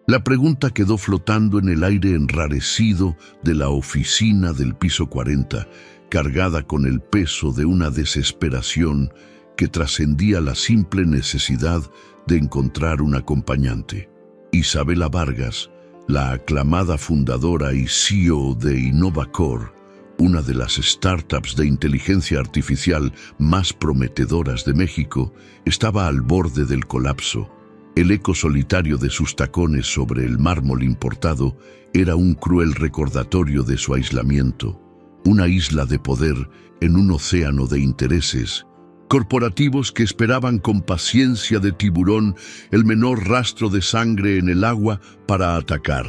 La pregunta quedó flotando en el aire enrarecido de la oficina del piso 40, cargada con el peso de una desesperación que trascendía la simple necesidad de encontrar un acompañante. Isabela Vargas, la aclamada fundadora y CEO de Innovacore, una de las startups de inteligencia artificial más prometedoras de México, estaba al borde del colapso. El eco solitario de sus tacones sobre el mármol importado era un cruel recordatorio de su aislamiento, una isla de poder en un océano de intereses corporativos que esperaban con paciencia de tiburón el menor rastro de sangre en el agua para atacar.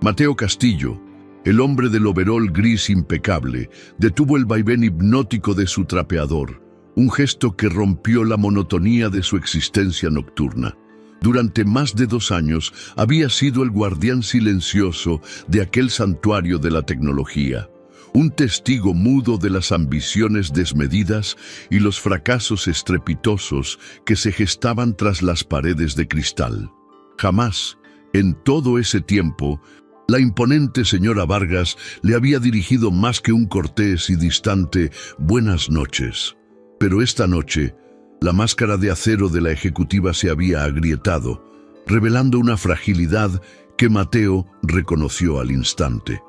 Mateo Castillo, el hombre del overol gris impecable, detuvo el vaivén hipnótico de su trapeador, un gesto que rompió la monotonía de su existencia nocturna. Durante más de 2 años había sido el guardián silencioso de aquel santuario de la tecnología, un testigo mudo de las ambiciones desmedidas y los fracasos estrepitosos que se gestaban tras las paredes de cristal. Jamás, en todo ese tiempo, la imponente señora Vargas le había dirigido más que un cortés y distante «buenas noches». Pero esta noche, la máscara de acero de la ejecutiva se había agrietado, revelando una fragilidad que Mateo reconoció al instante.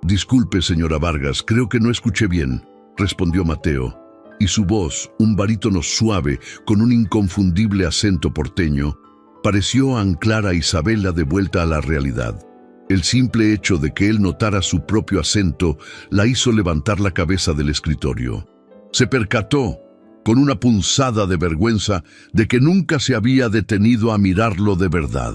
«Disculpe, señora Vargas, creo que no escuché bien», respondió Mateo, y su voz, un barítono suave con un inconfundible acento porteño, pareció anclar a Isabela de vuelta a la realidad. El simple hecho de que él notara su propio acento la hizo levantar la cabeza del escritorio. Se percató, con una punzada de vergüenza, de que nunca se había detenido a mirarlo de verdad.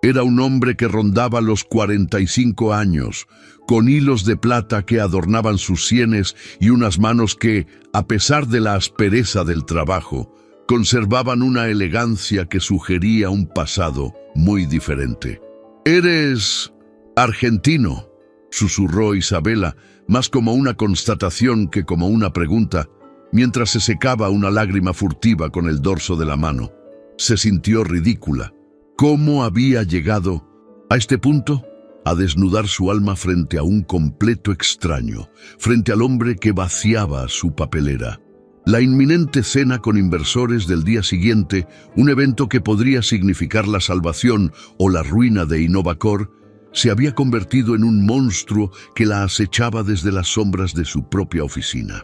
Era un hombre que rondaba los 45 años, con hilos de plata que adornaban sus sienes y unas manos que, a pesar de la aspereza del trabajo, conservaban una elegancia que sugería un pasado muy diferente. «¿Eres argentino?», susurró Isabela, más como una constatación que como una pregunta, mientras se secaba una lágrima furtiva con el dorso de la mano. Se sintió ridícula. ¿Cómo había llegado a este punto? A desnudar su alma frente a un completo extraño, frente al hombre que vaciaba su papelera. La inminente cena con inversores del día siguiente, un evento que podría significar la salvación o la ruina de Innovacore, se había convertido en un monstruo que la acechaba desde las sombras de su propia oficina.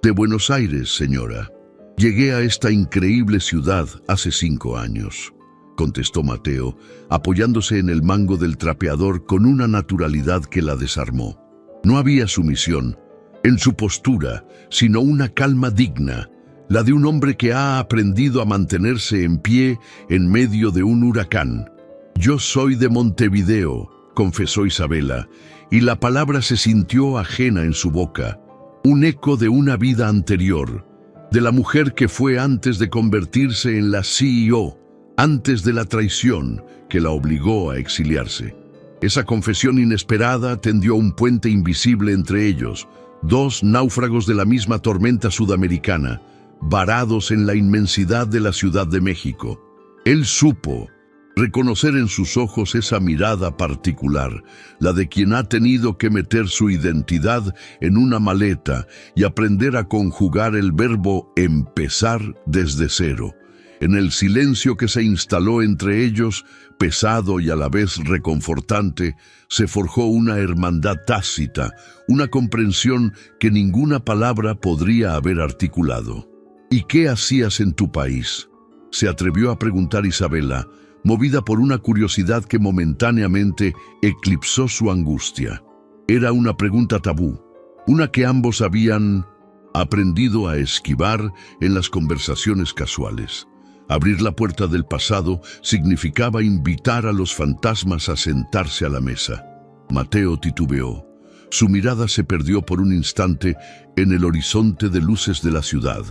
«De Buenos Aires, señora. Llegué a esta increíble ciudad hace 5 años», contestó Mateo, apoyándose en el mango del trapeador con una naturalidad que la desarmó. No había sumisión en su postura, sino una calma digna, la de un hombre que ha aprendido a mantenerse en pie en medio de un huracán. «Yo soy de Montevideo», confesó Isabela, y la palabra se sintió ajena en su boca, un eco de una vida anterior, de la mujer que fue antes de convertirse en la CEO, antes de la traición que la obligó a exiliarse. Esa confesión inesperada tendió un puente invisible entre ellos, 2 náufragos de la misma tormenta sudamericana, varados en la inmensidad de la Ciudad de México. Él supo reconocer en sus ojos esa mirada particular, la de quien ha tenido que meter su identidad en una maleta y aprender a conjugar el verbo empezar desde cero. En el silencio que se instaló entre ellos, pesado y a la vez reconfortante, se forjó una hermandad tácita, una comprensión que ninguna palabra podría haber articulado. «¿Y qué hacías en tu país?», se atrevió a preguntar Isabela, movida por una curiosidad que momentáneamente eclipsó su angustia. Era una pregunta tabú, una que ambos habían aprendido a esquivar en las conversaciones casuales. Abrir la puerta del pasado significaba invitar a los fantasmas a sentarse a la mesa. Mateo titubeó. Su mirada se perdió por un instante en el horizonte de luces de la ciudad,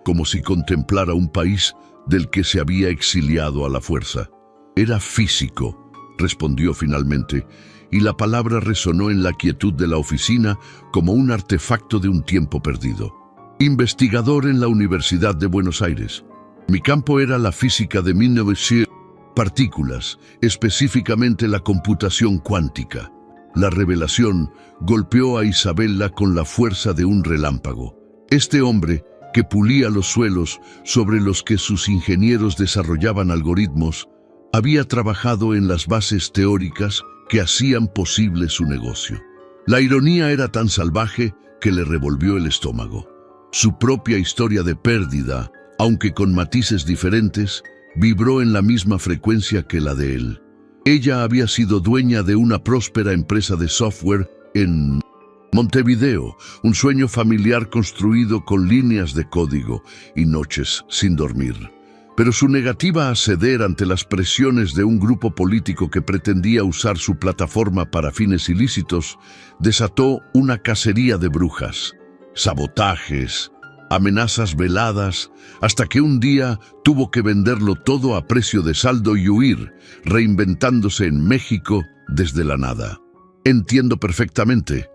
como si contemplara un país del que se había exiliado a la fuerza. «Era físico», respondió finalmente, y la palabra resonó en la quietud de la oficina como un artefacto de un tiempo perdido. «Investigador en la Universidad de Buenos Aires. Mi campo era la física de 1900». partículas, específicamente la computación cuántica. La revelación golpeó a Isabella con la fuerza de un relámpago. Este hombre, que pulía los suelos sobre los que sus ingenieros desarrollaban algoritmos, había trabajado en las bases teóricas que hacían posible su negocio. La ironía era tan salvaje que le revolvió el estómago. Su propia historia de pérdida, aunque con matices diferentes, vibró en la misma frecuencia que la de él. Ella había sido dueña de una próspera empresa de software en Montevideo, un sueño familiar construido con líneas de código y noches sin dormir. Pero su negativa a ceder ante las presiones de un grupo político que pretendía usar su plataforma para fines ilícitos desató una cacería de brujas, sabotajes, amenazas veladas, hasta que un día tuvo que venderlo todo a precio de saldo y huir, reinventándose en México desde la nada. «Entiendo perfectamente»,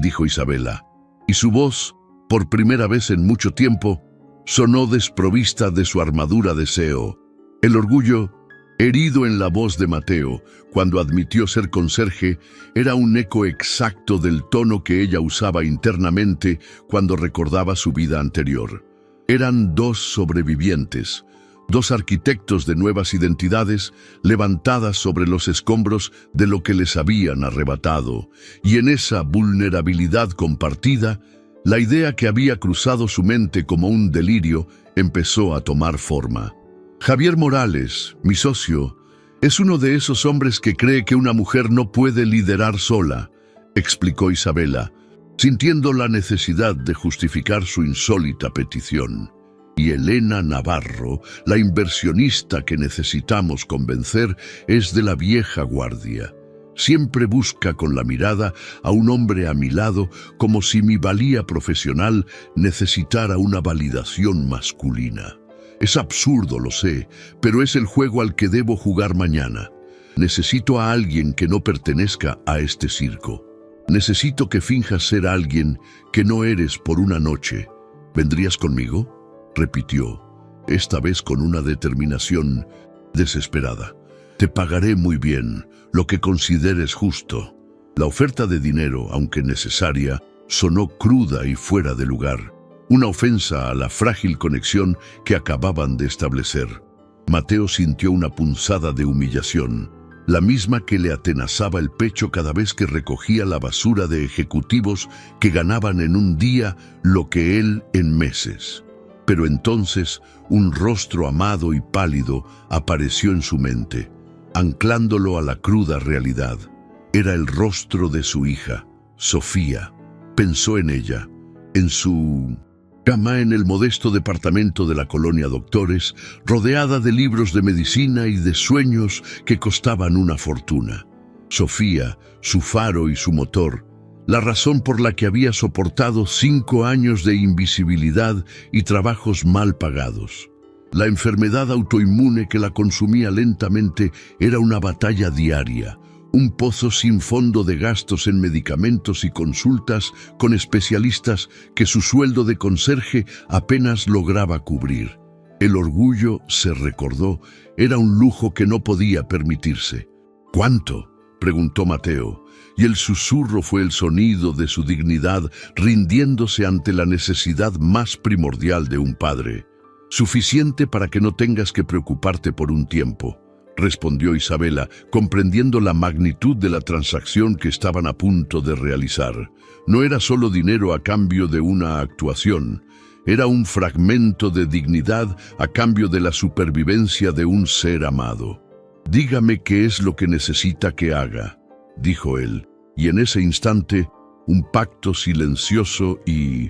dijo Isabella, y su voz, por primera vez en mucho tiempo, sonó desprovista de su armadura de CEO. El orgullo, herido en la voz de Mateo, cuando admitió ser conserje, era un eco exacto del tono que ella usaba internamente cuando recordaba su vida anterior. Eran dos sobrevivientes, dos arquitectos de nuevas identidades levantadas sobre los escombros de lo que les habían arrebatado, y en esa vulnerabilidad compartida, la idea que había cruzado su mente como un delirio empezó a tomar forma. Javier Morales, mi socio, es uno de esos hombres que cree que una mujer no puede liderar sola, explicó Isabella, sintiendo la necesidad de justificar su insólita petición. Y Elena Navarro, la inversionista que necesitamos convencer, es de la vieja guardia. Siempre busca con la mirada a un hombre a mi lado como si mi valía profesional necesitara una validación masculina. Es absurdo, lo sé, pero es el juego al que debo jugar mañana. Necesito a alguien que no pertenezca a este circo. Necesito que finjas ser alguien que no eres por una noche. ¿Vendrías conmigo?, repitió, esta vez con una determinación desesperada. Te pagaré muy bien, lo que consideres justo. La oferta de dinero, aunque necesaria, sonó cruda y fuera de lugar, una ofensa a la frágil conexión que acababan de establecer. Mateo sintió una punzada de humillación, la misma que le atenazaba el pecho cada vez que recogía la basura de ejecutivos que ganaban en un día lo que él en meses. Pero entonces un rostro amado y pálido apareció en su mente, anclándolo a la cruda realidad. Era el rostro de su hija, Sofía. Pensó en ella, en su cama en el modesto departamento de la colonia Doctores, rodeada de libros de medicina y de sueños que costaban una fortuna. Sofía, su faro y su motor, la razón por la que había soportado 5 años de invisibilidad y trabajos mal pagados. La enfermedad autoinmune que la consumía lentamente era una batalla diaria, un pozo sin fondo de gastos en medicamentos y consultas con especialistas que su sueldo de conserje apenas lograba cubrir. El orgullo, se recordó, era un lujo que no podía permitirse. ¿Cuánto?, preguntó Mateo, y el susurro fue el sonido de su dignidad rindiéndose ante la necesidad más primordial de un padre. Suficiente para que no tengas que preocuparte por un tiempo, respondió Isabella, comprendiendo la magnitud de la transacción que estaban a punto de realizar. No era solo dinero a cambio de una actuación, era un fragmento de dignidad a cambio de la supervivencia de un ser amado. «Dígame qué es lo que necesita que haga», dijo él, y en ese instante, un pacto silencioso y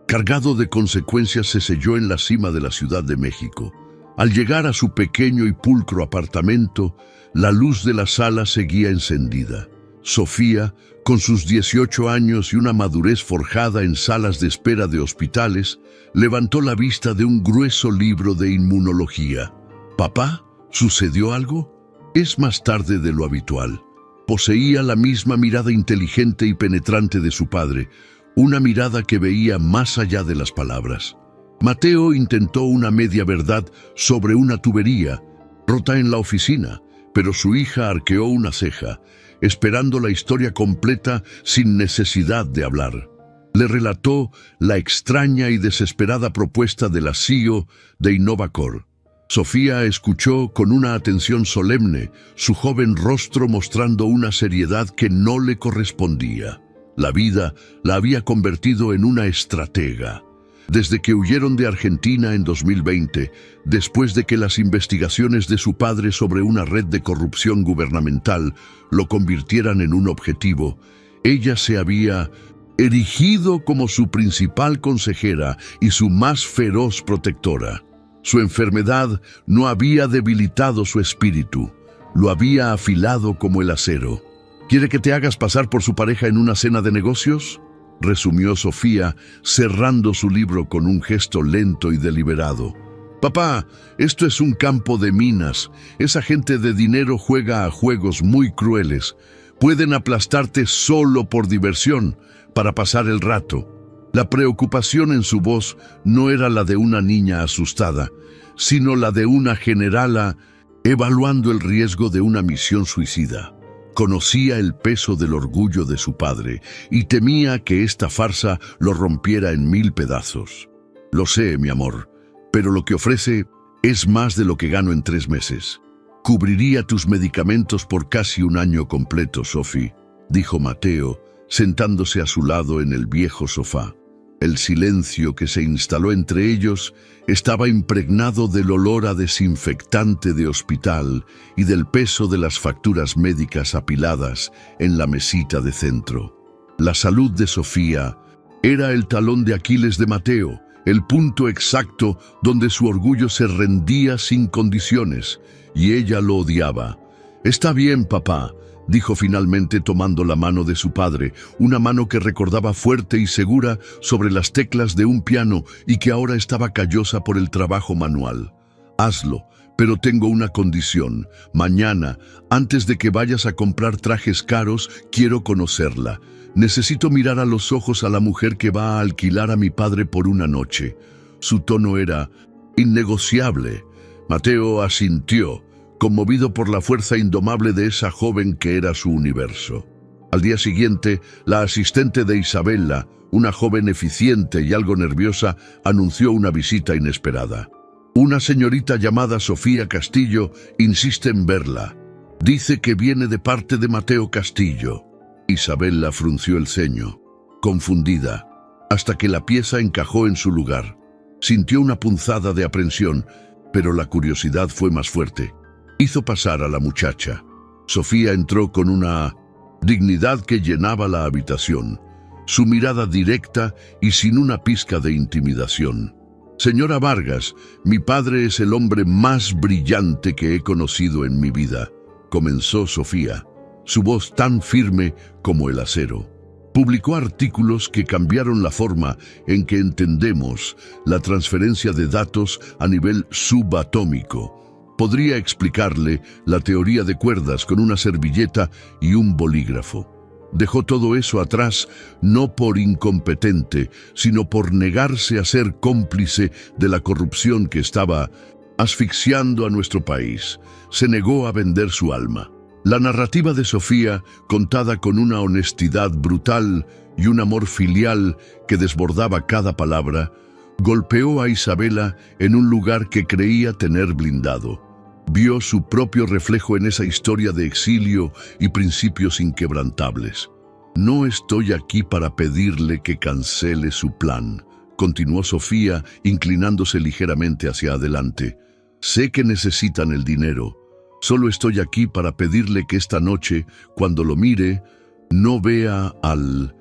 cargado de consecuencias se selló en la cima de la Ciudad de México. Al llegar a su pequeño y pulcro apartamento, la luz de la sala seguía encendida. Sofía, con sus 18 años y una madurez forjada en salas de espera de hospitales, levantó la vista de un grueso libro de inmunología. «¿Papá? ¿Sucedió algo?». Es más tarde de lo habitual. Poseía la misma mirada inteligente y penetrante de su padre, una mirada que veía más allá de las palabras. Mateo intentó una media verdad sobre una tubería, rota en la oficina, pero su hija arqueó una ceja, esperando la historia completa sin necesidad de hablar. Le relató la extraña y desesperada propuesta de la CEO de Innovacor. Sofía escuchó con una atención solemne, su joven rostro mostrando una seriedad que no le correspondía. La vida la había convertido en una estratega. Desde que huyeron de Argentina en 2020, después de que las investigaciones de su padre sobre una red de corrupción gubernamental lo convirtieran en un objetivo, ella se había erigido como su principal consejera y su más feroz protectora. Su enfermedad no había debilitado su espíritu, lo había afilado como el acero. ¿Quiere que te hagas pasar por su pareja en una cena de negocios?, resumió Sofía, cerrando su libro con un gesto lento y deliberado. Papá, esto es un campo de minas. Esa gente de dinero juega a juegos muy crueles. Pueden aplastarte solo por diversión, para pasar el rato. La preocupación en su voz no era la de una niña asustada, sino la de una generala evaluando el riesgo de una misión suicida. Conocía el peso del orgullo de su padre y temía que esta farsa lo rompiera en 1000 pedazos. Lo sé, mi amor, pero lo que ofrece es más de lo que gano en 3 meses. Cubriría tus medicamentos por casi un año completo, Sophie, dijo Mateo, sentándose a su lado en el viejo sofá. El silencio que se instaló entre ellos estaba impregnado del olor a desinfectante de hospital y del peso de las facturas médicas apiladas en la mesita de centro. La salud de Sofía era el talón de Aquiles de Mateo, el punto exacto donde su orgullo se rendía sin condiciones, y ella lo odiaba. «Está bien, papá», dijo finalmente tomando la mano de su padre, una mano que recordaba fuerte y segura sobre las teclas de un piano y que ahora estaba callosa por el trabajo manual. «Hazlo, pero tengo una condición. Mañana, antes de que vayas a comprar trajes caros, quiero conocerla. Necesito mirar a los ojos a la mujer que va a alquilar a mi padre por una noche». Su tono era innegociable. Mateo asintió, conmovido por la fuerza indomable de esa joven que era su universo. Al día siguiente, la asistente de Isabella, una joven eficiente y algo nerviosa, anunció una visita inesperada. «Una señorita llamada Sofía Castillo insiste en verla. Dice que viene de parte de Mateo Castillo». Isabella frunció el ceño, confundida, hasta que la pieza encajó en su lugar. Sintió una punzada de aprensión, pero la curiosidad fue más fuerte. Hizo pasar a la muchacha. Sofía entró con una dignidad que llenaba la habitación, su mirada directa y sin una pizca de intimidación. «Señora Vargas, mi padre es el hombre más brillante que he conocido en mi vida», comenzó Sofía, su voz tan firme como el acero. Publicó artículos que cambiaron la forma en que entendemos la transferencia de datos a nivel subatómico. Podría explicarle la teoría de cuerdas con una servilleta y un bolígrafo. Dejó todo eso atrás no por incompetente, sino por negarse a ser cómplice de la corrupción que estaba asfixiando a nuestro país. Se negó a vender su alma. La narrativa de Sofía, contada con una honestidad brutal y un amor filial que desbordaba cada palabra, golpeó a Isabella en un lugar que creía tener blindado. Vio su propio reflejo en esa historia de exilio y principios inquebrantables. «No estoy aquí para pedirle que cancele su plan», continuó Sofía, inclinándose ligeramente hacia adelante. «Sé que necesitan el dinero. Solo estoy aquí para pedirle que esta noche, cuando lo mire, no vea al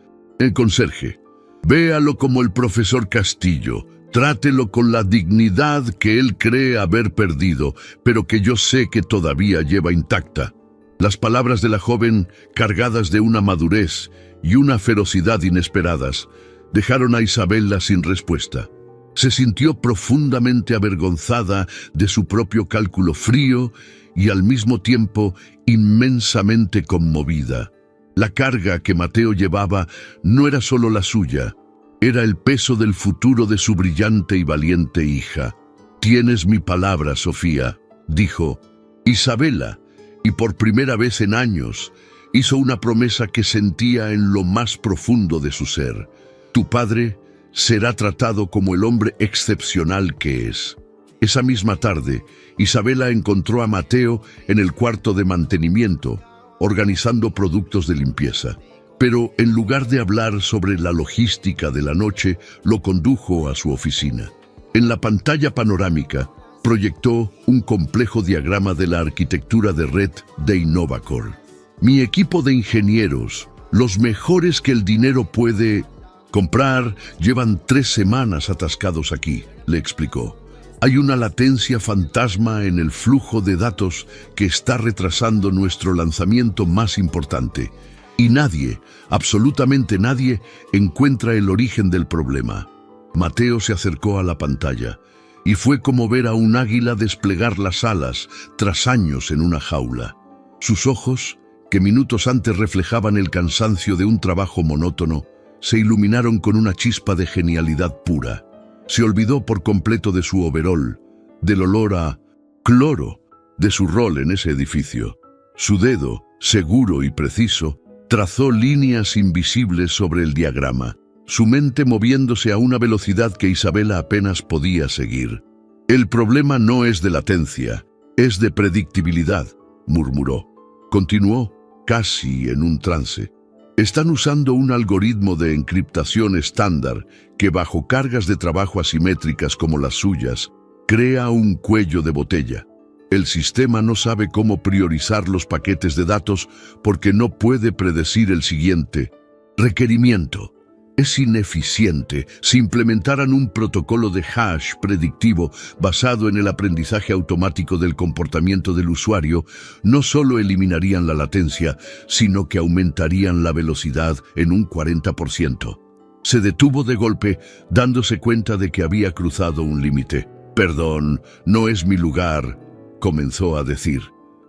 conserje. Véalo como el profesor Castillo. Trátelo con la dignidad que él cree haber perdido, pero que yo sé que todavía lleva intacta». Las palabras de la joven, cargadas de una madurez y una ferocidad inesperadas, dejaron a Isabella sin respuesta. Se sintió profundamente avergonzada de su propio cálculo frío y al mismo tiempo inmensamente conmovida. La carga que Mateo llevaba no era solo la suya, era el peso del futuro de su brillante y valiente hija. «Tienes mi palabra, Sofía», dijo, Isabela, y por primera vez en años, hizo una promesa que sentía en lo más profundo de su ser. Tu padre será tratado como el hombre excepcional que es. Esa misma tarde, Isabela encontró a Mateo en el cuarto de mantenimiento, organizando productos de limpieza. Pero en lugar de hablar sobre la logística de la noche, lo condujo a su oficina. En la pantalla panorámica, proyectó un complejo diagrama de la arquitectura de red de Innovacor. Mi equipo de ingenieros, los mejores que el dinero puede comprar, llevan 3 semanas atascados aquí, le explicó. Hay una latencia fantasma en el flujo de datos que está retrasando nuestro lanzamiento más importante. Y nadie, absolutamente nadie, encuentra el origen del problema. Mateo se acercó a la pantalla y fue como ver a un águila desplegar las alas tras años en una jaula. Sus ojos, que minutos antes reflejaban el cansancio de un trabajo monótono, se iluminaron con una chispa de genialidad pura. Se olvidó por completo de su overol, del olor a cloro, de su rol en ese edificio. Su dedo, seguro y preciso, trazó líneas invisibles sobre el diagrama, su mente moviéndose a una velocidad que Isabela apenas podía seguir. El problema no es de latencia, es de predictibilidad, murmuró. Continuó, casi en un trance. Están usando un algoritmo de encriptación estándar que, bajo cargas de trabajo asimétricas como las suyas, crea un cuello de botella. El sistema no sabe cómo priorizar los paquetes de datos porque no puede predecir el siguiente requerimiento. Es ineficiente. Si implementaran un protocolo de hash predictivo basado en el aprendizaje automático del comportamiento del usuario, no solo eliminarían la latencia, sino que aumentarían la velocidad en un 40%. Se detuvo de golpe, dándose cuenta de que había cruzado un límite. «Perdón, no es mi lugar», comenzó a decir.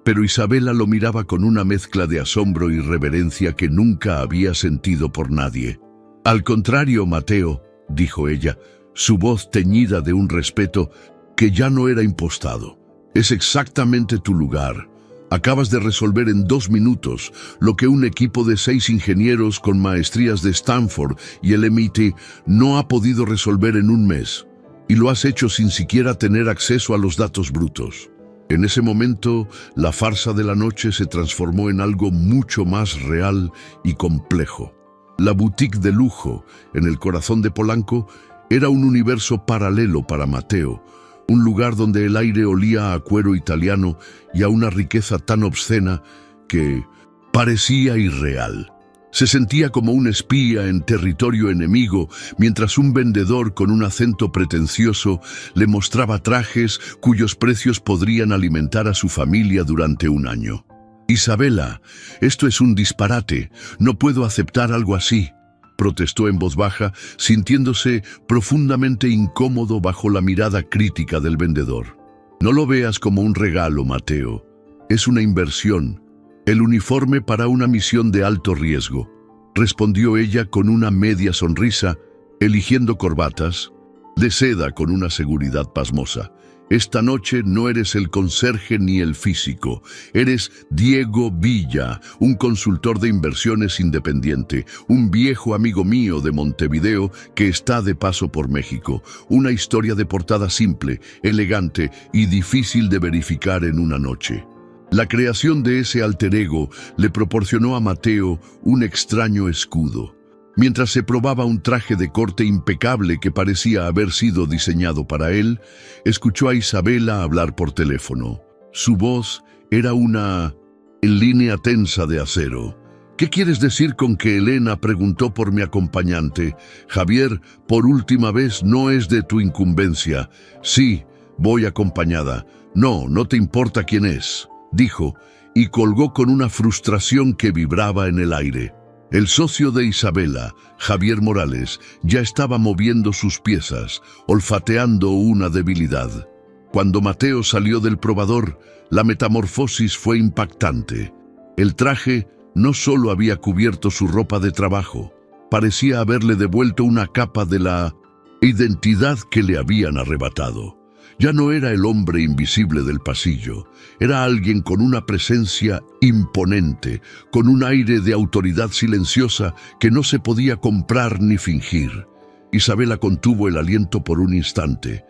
Pero Isabela lo miraba con una mezcla de asombro y reverencia que nunca había sentido por nadie. «Al contrario, Mateo», dijo ella, su voz teñida de un respeto que ya no era impostado. «Es exactamente tu lugar. Acabas de resolver en 2 minutos lo que un equipo de 6 ingenieros con maestrías de Stanford y el MIT no ha podido resolver en 1 mes. Y lo has hecho sin siquiera tener acceso a los datos brutos». En ese momento, la farsa de la noche se transformó en algo mucho más real y complejo. La boutique de lujo, en el corazón de Polanco, era un universo paralelo para Mateo, un lugar donde el aire olía a cuero italiano y a una riqueza tan obscena que parecía irreal. Se sentía como un espía en territorio enemigo, mientras un vendedor con un acento pretencioso le mostraba trajes cuyos precios podrían alimentar a su familia durante 1 año. «Isabela, esto es un disparate. No puedo aceptar algo así», protestó en voz baja, sintiéndose profundamente incómodo bajo la mirada crítica del vendedor. «No lo veas como un regalo, Mateo. Es una inversión. El uniforme para una misión de alto riesgo», respondió ella con una media sonrisa, eligiendo corbatas de seda con una seguridad pasmosa. «Esta noche no eres el conserje ni el físico. Eres Diego Villa, un consultor de inversiones independiente, un viejo amigo mío de Montevideo que está de paso por México. Una historia de portada simple, elegante y difícil de verificar en una noche». La creación de ese alter ego le proporcionó a Mateo un extraño escudo. Mientras se probaba un traje de corte impecable que parecía haber sido diseñado para él, escuchó a Isabela hablar por teléfono. Su voz era una línea tensa de acero. «¿Qué quieres decir con que Elena preguntó por mi acompañante? Javier, por última vez, no es de tu incumbencia». «Sí, voy acompañada». «No, no te importa quién es», dijo, y colgó con una frustración que vibraba en el aire. El socio de Isabela, Javier Morales, ya estaba moviendo sus piezas, olfateando una debilidad. Cuando Mateo salió del probador, la metamorfosis fue impactante. El traje no solo había cubierto su ropa de trabajo, parecía haberle devuelto una capa de la identidad que le habían arrebatado. Ya no era el hombre invisible del pasillo, era alguien con una presencia imponente, con un aire de autoridad silenciosa que no se podía comprar ni fingir. Isabela contuvo el aliento por un instante.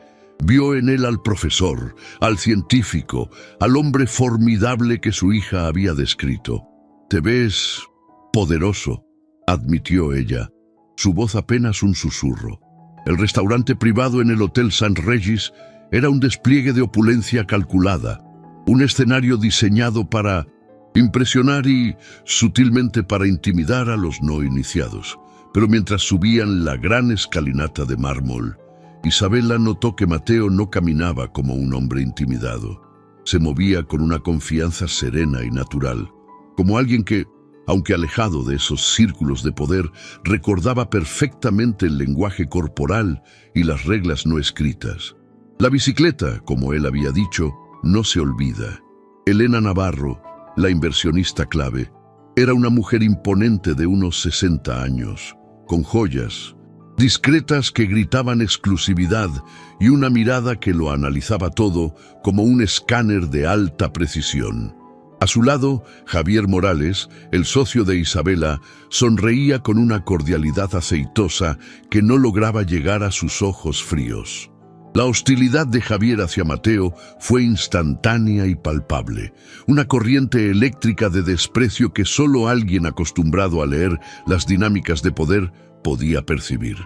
Vio en él al profesor, al científico, al hombre formidable que su hija había descrito. «Te ves poderoso», admitió ella, su voz apenas un susurro. El restaurante privado en el Hotel St. Regis era un despliegue de opulencia calculada, un escenario diseñado para impresionar y sutilmente para intimidar a los no iniciados. Pero mientras subían la gran escalinata de mármol, Isabela notó que Mateo no caminaba como un hombre intimidado. Se movía con una confianza serena y natural, como alguien que, aunque alejado de esos círculos de poder, recordaba perfectamente el lenguaje corporal y las reglas no escritas. La bicicleta, como él había dicho, no se olvida. Elena Navarro, la inversionista clave, era una mujer imponente de unos 60 años, con joyas, discretas que gritaban exclusividad y una mirada que lo analizaba todo como un escáner de alta precisión. A su lado, Javier Morales, el socio de Isabela, sonreía con una cordialidad aceitosa que no lograba llegar a sus ojos fríos. La hostilidad de Javier hacia Mateo fue instantánea y palpable, una corriente eléctrica de desprecio que solo alguien acostumbrado a leer las dinámicas de poder podía percibir.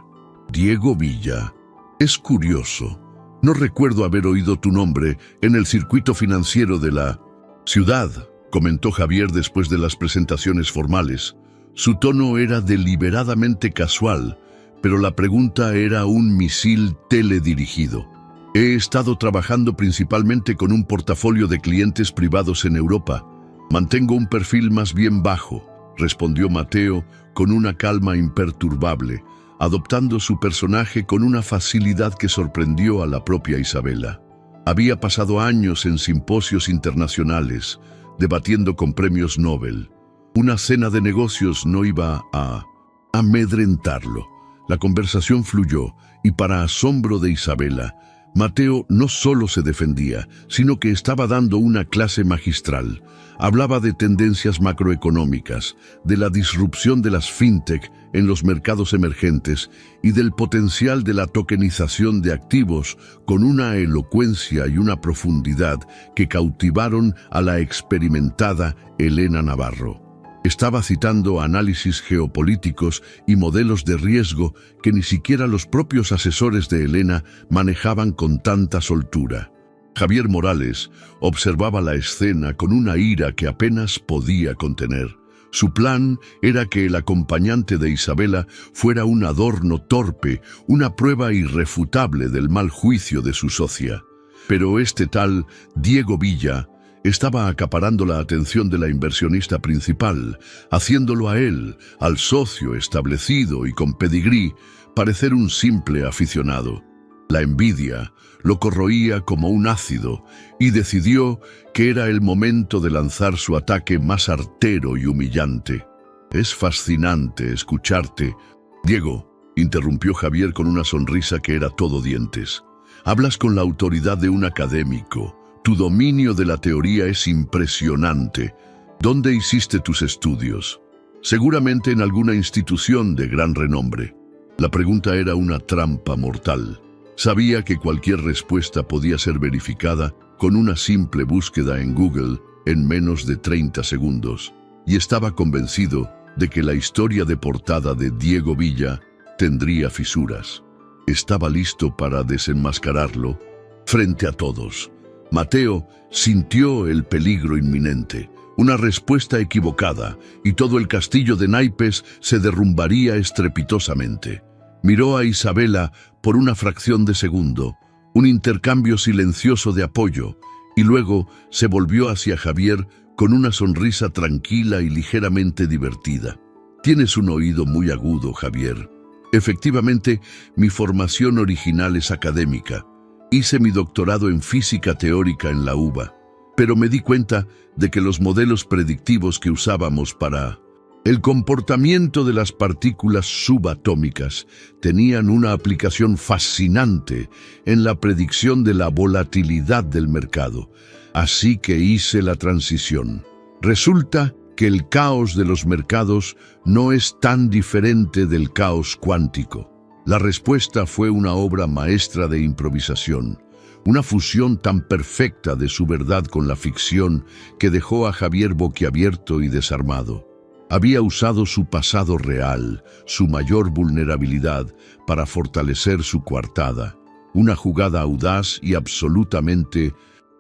«Diego Villa, es curioso. No recuerdo haber oído tu nombre en el circuito financiero de la ciudad», comentó Javier después de las presentaciones formales. Su tono era deliberadamente casual, pero la pregunta era un misil teledirigido. «He estado trabajando principalmente con un portafolio de clientes privados en Europa. Mantengo un perfil más bien bajo», respondió Mateo con una calma imperturbable, adoptando su personaje con una facilidad que sorprendió a la propia Isabela. Había pasado años en simposios internacionales, debatiendo con premios Nobel. Una cena de negocios no iba a amedrentarlo. La conversación fluyó y, para asombro de Isabela, Mateo no solo se defendía, sino que estaba dando una clase magistral. Hablaba de tendencias macroeconómicas, de la disrupción de las fintech en los mercados emergentes y del potencial de la tokenización de activos con una elocuencia y una profundidad que cautivaron a la experimentada Elena Navarro. Estaba citando análisis geopolíticos y modelos de riesgo que ni siquiera los propios asesores de Elena manejaban con tanta soltura. Javier Morales observaba la escena con una ira que apenas podía contener. Su plan era que el acompañante de Isabela fuera un adorno torpe, una prueba irrefutable del mal juicio de su socia. Pero este tal Diego Villa estaba acaparando la atención de la inversionista principal, haciéndolo a él, al socio establecido y con pedigrí, parecer un simple aficionado. La envidia lo corroía como un ácido y decidió que era el momento de lanzar su ataque más artero y humillante. «Es fascinante escucharte». «Diego», interrumpió Javier con una sonrisa que era todo dientes. «Hablas con la autoridad de un académico. Tu dominio de la teoría es impresionante. ¿Dónde hiciste tus estudios?» «Seguramente en alguna institución de gran renombre». La pregunta era una trampa mortal. Sabía que cualquier respuesta podía ser verificada con una simple búsqueda en Google en menos de 30 segundos, y estaba convencido de que la historia de portada de Diego Villa tendría fisuras. Estaba listo para desenmascararlo frente a todos. Mateo sintió el peligro inminente, una respuesta equivocada, y todo el castillo de naipes se derrumbaría estrepitosamente. Miró a Isabela por una fracción de segundo, un intercambio silencioso de apoyo, y luego se volvió hacia Javier con una sonrisa tranquila y ligeramente divertida. «Tienes un oído muy agudo, Javier. Efectivamente, mi formación original es académica. Hice mi doctorado en física teórica en la UBA, pero me di cuenta de que los modelos predictivos que usábamos para El comportamiento de las partículas subatómicas tenían una aplicación fascinante en la predicción de la volatilidad del mercado, así que hice la transición. Resulta que el caos de los mercados no es tan diferente del caos cuántico. La respuesta fue una obra maestra de improvisación, una fusión tan perfecta de su verdad con la ficción que dejó a Javier boquiabierto y desarmado. Había usado su pasado real, su mayor vulnerabilidad, para fortalecer su coartada, una jugada audaz y absolutamente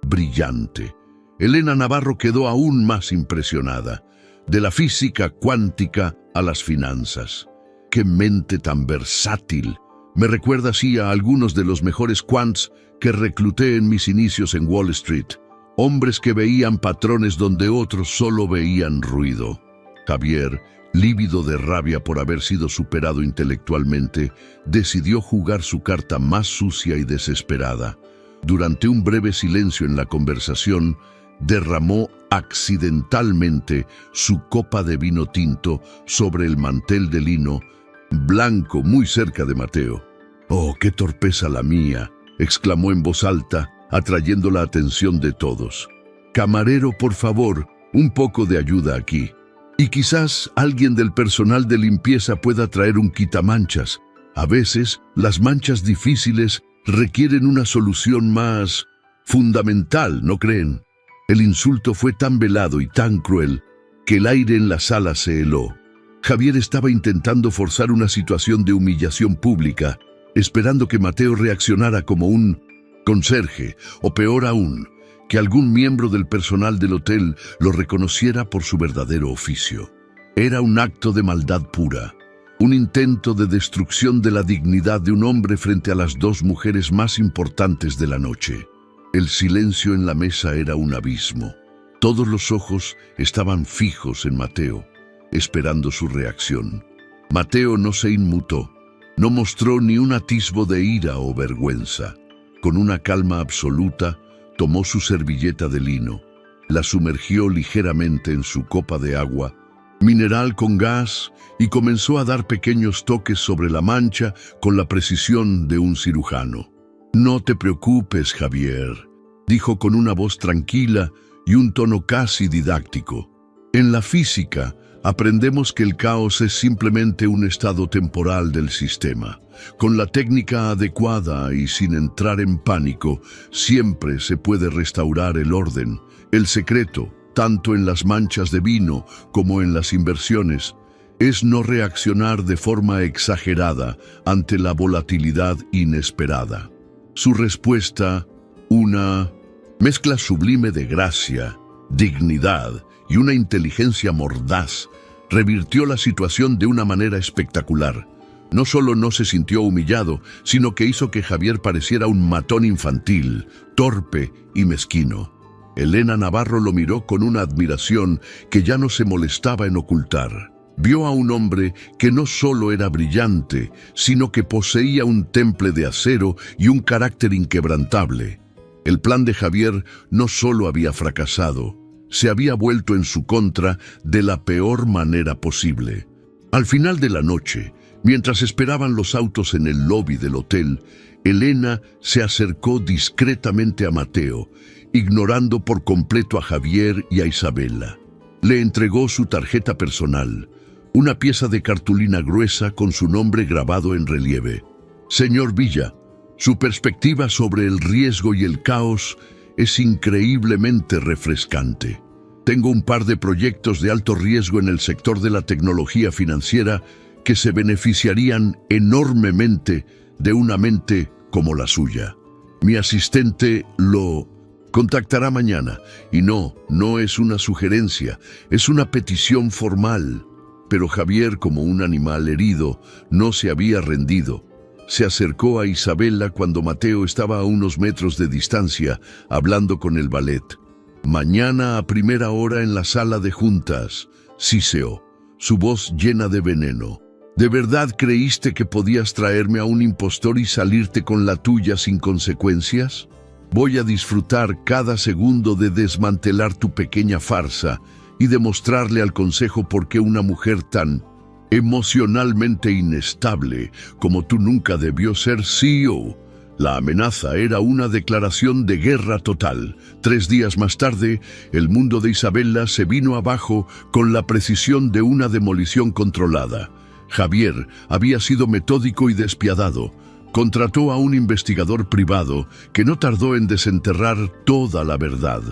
brillante. Elena Navarro quedó aún más impresionada, de la física cuántica a las finanzas. ¡Qué mente tan versátil! Me recuerda así a algunos de los mejores quants que recluté en mis inicios en Wall Street, hombres que veían patrones donde otros solo veían ruido. Javier, lívido de rabia por haber sido superado intelectualmente, decidió jugar su carta más sucia y desesperada. Durante un breve silencio en la conversación, derramó accidentalmente su copa de vino tinto sobre el mantel de lino blanco muy cerca de Mateo. «Oh, qué torpeza la mía», exclamó en voz alta, atrayendo la atención de todos. «Camarero, por favor, un poco de ayuda aquí. Y quizás alguien del personal de limpieza pueda traer un quitamanchas. A veces, las manchas difíciles requieren una solución más fundamental, ¿no creen?». El insulto fue tan velado y tan cruel que el aire en la sala se heló. Javier estaba intentando forzar una situación de humillación pública, esperando que Mateo reaccionara como un conserje, o peor aún, que algún miembro del personal del hotel lo reconociera por su verdadero oficio. Era un acto de maldad pura, un intento de destrucción de la dignidad de un hombre frente a las dos mujeres más importantes de la noche. El silencio en la mesa era un abismo. Todos los ojos estaban fijos en Mateo, esperando su reacción. Mateo no se inmutó, no mostró ni un atisbo de ira o vergüenza. Con una calma absoluta, tomó su servilleta de lino, la sumergió ligeramente en su copa de agua, mineral con gas, y comenzó a dar pequeños toques sobre la mancha con la precisión de un cirujano. «No te preocupes, Javier», dijo con una voz tranquila y un tono casi didáctico. «En la física, aprendemos que el caos es simplemente un estado temporal del sistema. Con la técnica adecuada y sin entrar en pánico, siempre se puede restaurar el orden. El secreto, tanto en las manchas de vino como en las inversiones, es no reaccionar de forma exagerada ante la volatilidad inesperada». Su respuesta, una mezcla sublime de gracia, dignidad y una inteligencia mordaz, revirtió la situación de una manera espectacular. No solo no se sintió humillado, sino que hizo que Javier pareciera un matón infantil, torpe y mezquino. Elena Navarro lo miró con una admiración que ya no se molestaba en ocultar. Vio a un hombre que no solo era brillante, sino que poseía un temple de acero y un carácter inquebrantable. El plan de Javier no solo había fracasado, se había vuelto en su contra de la peor manera posible. Al final de la noche, mientras esperaban los autos en el lobby del hotel, Elena se acercó discretamente a Mateo, ignorando por completo a Javier y a Isabela. Le entregó su tarjeta personal, una pieza de cartulina gruesa con su nombre grabado en relieve. «Señor Villa, su perspectiva sobre el riesgo y el caos es increíblemente refrescante. Tengo un par de proyectos de alto riesgo en el sector de la tecnología financiera que se beneficiarían enormemente de una mente como la suya. Mi asistente lo contactará mañana, y no es una sugerencia, es una petición formal». Pero Javier, como un animal herido, no se había rendido. Se acercó a Isabela cuando Mateo estaba a unos metros de distancia, hablando con el valet. «Mañana a primera hora en la sala de juntas», siseó, su voz llena de veneno. «¿De verdad creíste que podías traerme a un impostor y salirte con la tuya sin consecuencias? Voy a disfrutar cada segundo de desmantelar tu pequeña farsa y demostrarle al consejo por qué una mujer tan emocionalmente inestable como tú nunca debió ser CEO. La amenaza era una declaración de guerra total. 3 días más tarde, el mundo de Isabella se vino abajo con la precisión de una demolición controlada. Javier había sido metódico y despiadado. Contrató a un investigador privado que no tardó en desenterrar toda la verdad.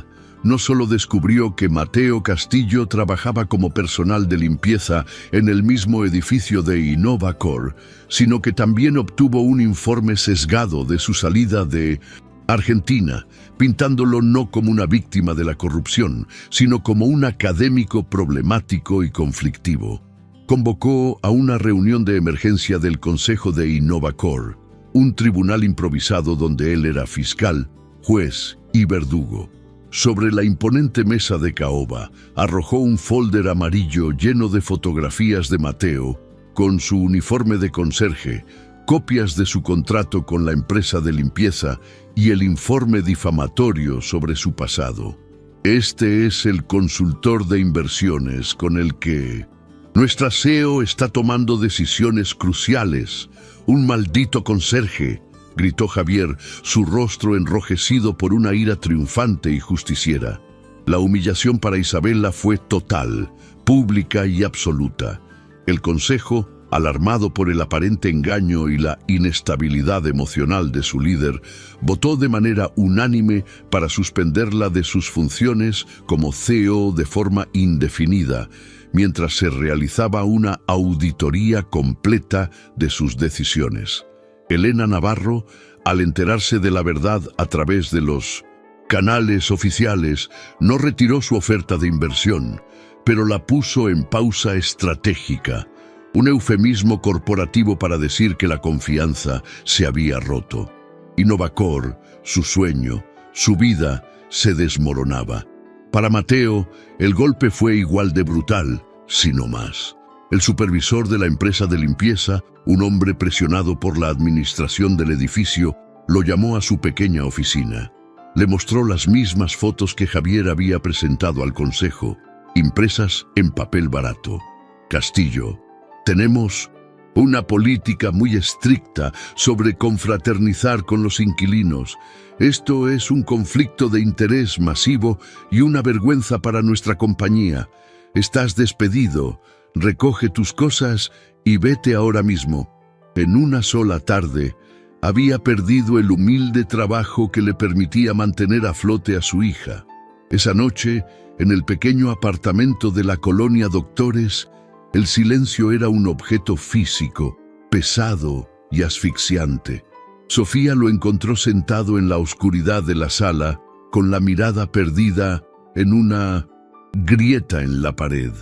No solo descubrió que Mateo Castillo trabajaba como personal de limpieza en el mismo edificio de Innovacor, sino que también obtuvo un informe sesgado de su salida de Argentina, pintándolo no como una víctima de la corrupción, sino como un académico problemático y conflictivo. Convocó a una reunión de emergencia del Consejo de Innovacor, un tribunal improvisado donde él era fiscal, juez y verdugo. Sobre la imponente mesa de caoba, arrojó un folder amarillo lleno de fotografías de Mateo, con su uniforme de conserje, copias de su contrato con la empresa de limpieza y el informe difamatorio sobre su pasado. Este es el consultor de inversiones con el que nuestra CEO está tomando decisiones cruciales. Un maldito conserje, gritó Javier, su rostro enrojecido por una ira triunfante y justiciera. La humillación para Isabella fue total, pública y absoluta. El consejo, alarmado por el aparente engaño y la inestabilidad emocional de su líder, votó de manera unánime para suspenderla de sus funciones como CEO de forma indefinida, mientras se realizaba una auditoría completa de sus decisiones. Elena Navarro, al enterarse de la verdad a través de los canales oficiales, no retiró su oferta de inversión, pero la puso en pausa estratégica, un eufemismo corporativo para decir que la confianza se había roto. Innovacor, su sueño, su vida, se desmoronaba. Para Mateo, el golpe fue igual de brutal, si no más. El supervisor de la empresa de limpieza, un hombre presionado por la administración del edificio, lo llamó a su pequeña oficina. Le mostró las mismas fotos que Javier había presentado al consejo, impresas en papel barato. Castillo, tenemos una política muy estricta sobre confraternizar con los inquilinos. Esto es un conflicto de interés masivo y una vergüenza para nuestra compañía. Estás despedido. Recoge tus cosas y vete ahora mismo. En una sola tarde, había perdido el humilde trabajo que le permitía mantener a flote a su hija. Esa noche, en el pequeño apartamento de la colonia Doctores, el silencio era un objeto físico, pesado y asfixiante. Sofía lo encontró sentado en la oscuridad de la sala, con la mirada perdida en una grieta en la pared.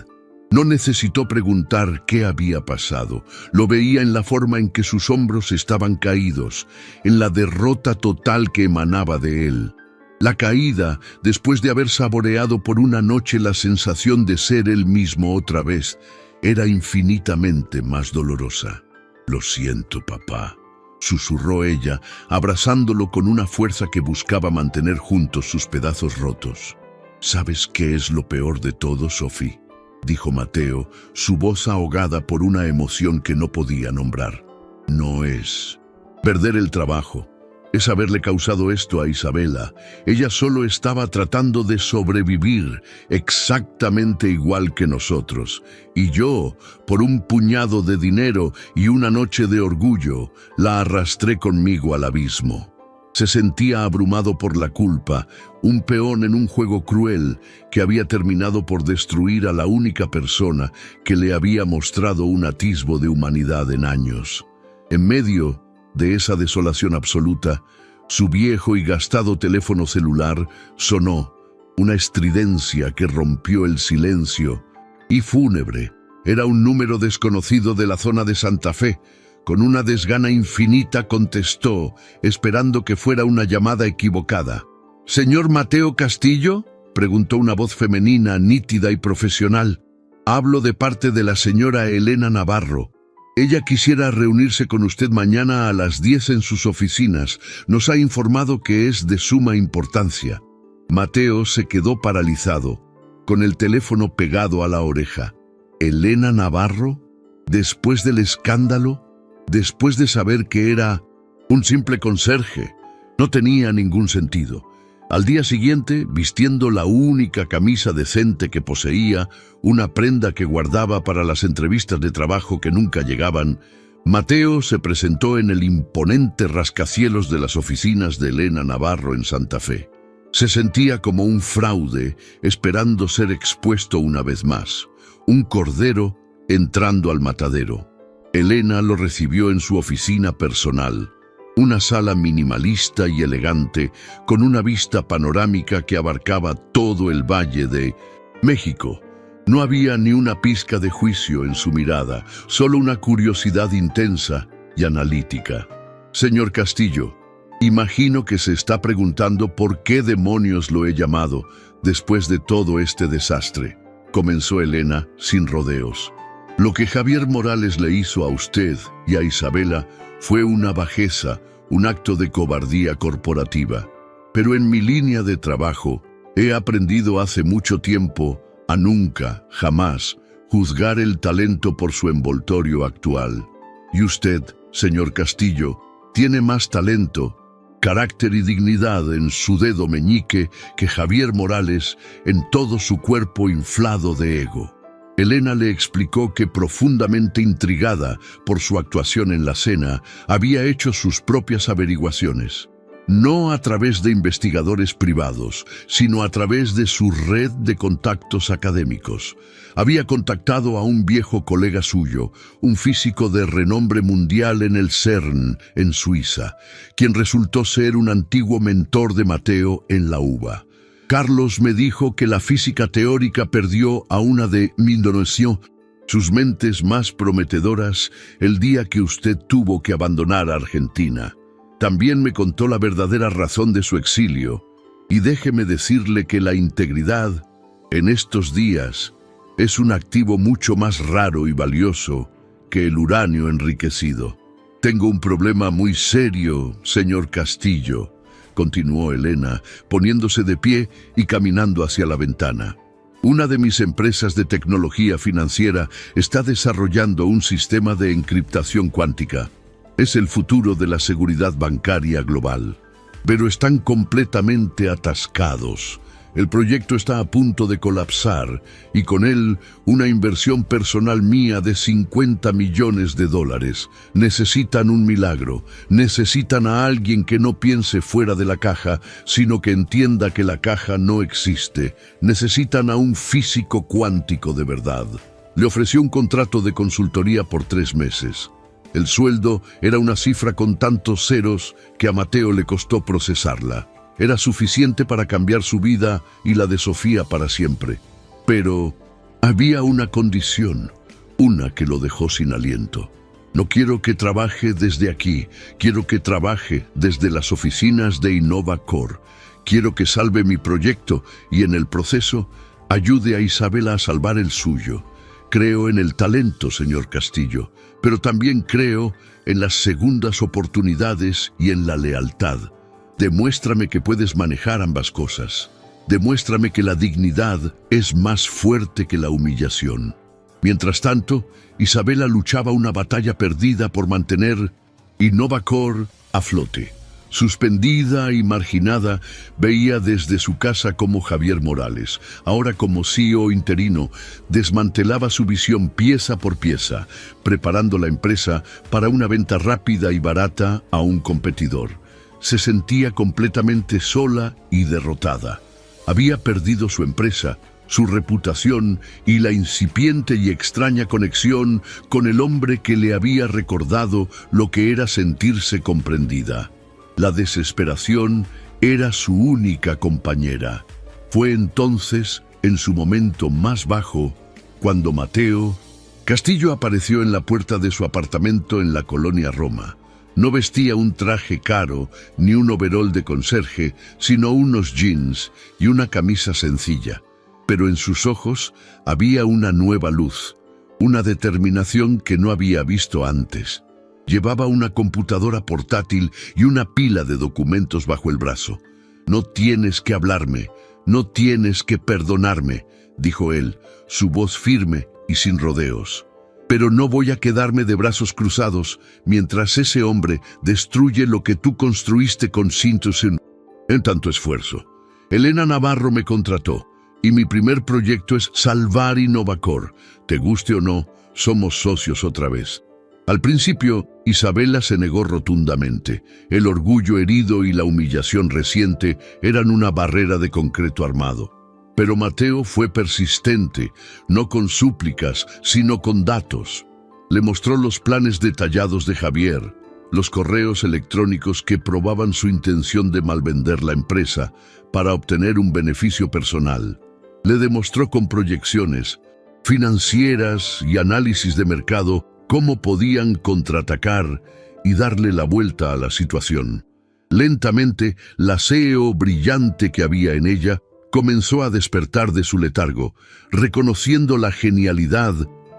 No necesitó preguntar qué había pasado. Lo veía en la forma en que sus hombros estaban caídos, en la derrota total que emanaba de él. La caída, después de haber saboreado por una noche la sensación de ser él mismo otra vez, era infinitamente más dolorosa. «Lo siento, papá», susurró ella, abrazándolo con una fuerza que buscaba mantener juntos sus pedazos rotos. «¿Sabes qué es lo peor de todo, Sophie?», dijo Mateo, su voz ahogada por una emoción que no podía nombrar. «No es perder el trabajo, es haberle causado esto a Isabella. Ella solo estaba tratando de sobrevivir, exactamente igual que nosotros. Y yo, por un puñado de dinero y una noche de orgullo, la arrastré conmigo al abismo». Se sentía abrumado por la culpa, un peón en un juego cruel que había terminado por destruir a la única persona que le había mostrado un atisbo de humanidad en años. En medio de esa desolación absoluta, su viejo y gastado teléfono celular sonó, una estridencia que rompió el silencio, y fúnebre. Era un número desconocido de la zona de Santa Fe. Con una desgana infinita contestó, esperando que fuera una llamada equivocada. «¿Señor Mateo Castillo?», preguntó una voz femenina, nítida y profesional. «Hablo de parte de la señora Elena Navarro. Ella quisiera reunirse con usted mañana a las 10 en sus oficinas. Nos ha informado que es de suma importancia». Mateo se quedó paralizado. con el teléfono pegado a la oreja. ¿Elena Navarro? Después del escándalo, después de saber que era un simple conserje, no tenía ningún sentido. Al día siguiente, vistiendo la única camisa decente que poseía, una prenda que guardaba para las entrevistas de trabajo que nunca llegaban, Mateo se presentó en el imponente rascacielos de las oficinas de Elena Navarro en Santa Fe. Se sentía como un fraude esperando ser expuesto una vez más, un cordero entrando al matadero. Elena lo recibió en su oficina personal, una sala minimalista y elegante con una vista panorámica que abarcaba todo el Valle de México. No había ni una pizca de juicio en su mirada, solo una curiosidad intensa y analítica. Señor Castillo, imagino que se está preguntando por qué demonios lo he llamado después de todo este desastre, comenzó Elena sin rodeos. Lo que Javier Morales le hizo a usted y a Isabela fue una bajeza, un acto de cobardía corporativa. Pero en mi línea de trabajo he aprendido hace mucho tiempo a nunca, jamás, juzgar el talento por su envoltorio actual. Y usted, señor Castillo, tiene más talento, carácter y dignidad en su dedo meñique que Javier Morales en todo su cuerpo inflado de ego. Elena le explicó que, profundamente intrigada por su actuación en la cena, había hecho sus propias averiguaciones. No a través de investigadores privados, sino a través de su red de contactos académicos. Había contactado a un viejo colega suyo, un físico de renombre mundial en el CERN, en Suiza, quien resultó ser un antiguo mentor de Mateo en la UBA. Carlos me dijo que la física teórica perdió a una de mi innovación, sus mentes más prometedoras, el día que usted tuvo que abandonar Argentina. También me contó la verdadera razón de su exilio, y déjeme decirle que la integridad, en estos días, es un activo mucho más raro y valioso que el uranio enriquecido. Tengo un problema muy serio, señor Castillo, continuó Elena, poniéndose de pie y caminando hacia la ventana. Una de mis empresas de tecnología financiera está desarrollando un sistema de encriptación cuántica. Es el futuro de la seguridad bancaria global. Pero están completamente atascados. El proyecto está a punto de colapsar y con él una inversión personal mía de $50 millones. Necesitan un milagro, necesitan a alguien que no piense fuera de la caja, sino que entienda que la caja no existe. Necesitan a un físico cuántico de verdad. Le ofreció un contrato de consultoría por 3 meses. El sueldo era una cifra con tantos ceros que a Mateo le costó procesarla. Era suficiente para cambiar su vida y la de Sofía para siempre. Pero había una condición, una que lo dejó sin aliento. No quiero que trabaje desde aquí, quiero que trabaje desde las oficinas de InnovaCore. Quiero que salve mi proyecto y en el proceso ayude a Isabela a salvar el suyo. Creo en el talento, señor Castillo, pero también creo en las segundas oportunidades y en la lealtad. Demuéstrame que puedes manejar ambas cosas. Demuéstrame que la dignidad es más fuerte que la humillación. Mientras tanto, Isabela luchaba una batalla perdida por mantener InnovaCore a flote. Suspendida y marginada, veía desde su casa cómo Javier Morales, ahora como CEO interino, desmantelaba su visión pieza por pieza, preparando la empresa para una venta rápida y barata a un competidor. Se sentía completamente sola y derrotada. Había perdido su empresa, su reputación y la incipiente y extraña conexión con el hombre que le había recordado lo que era sentirse comprendida. La desesperación era su única compañera. Fue entonces, en su momento más bajo, cuando Mateo Castillo apareció en la puerta de su apartamento en la colonia Roma. No vestía un traje caro ni un overol de conserje, sino unos jeans y una camisa sencilla. Pero en sus ojos había una nueva luz, una determinación que no había visto antes. Llevaba una computadora portátil y una pila de documentos bajo el brazo. No tienes que hablarme, no tienes que perdonarme, dijo él, su voz firme y sin rodeos. Pero no voy a quedarme de brazos cruzados mientras ese hombre destruye lo que tú construiste con en tanto esfuerzo. Elena Navarro me contrató y mi primer proyecto es salvar Innovacor. Te guste o no, somos socios otra vez. Al principio, Isabela se negó rotundamente. El orgullo herido y la humillación reciente eran una barrera de concreto armado. Pero Mateo fue persistente, no con súplicas, sino con datos. Le mostró los planes detallados de Javier, los correos electrónicos que probaban su intención de malvender la empresa para obtener un beneficio personal. Le demostró con proyecciones financieras y análisis de mercado cómo podían contraatacar y darle la vuelta a la situación. Lentamente, la CEO brillante que había en ella comenzó a despertar de su letargo, reconociendo la genialidad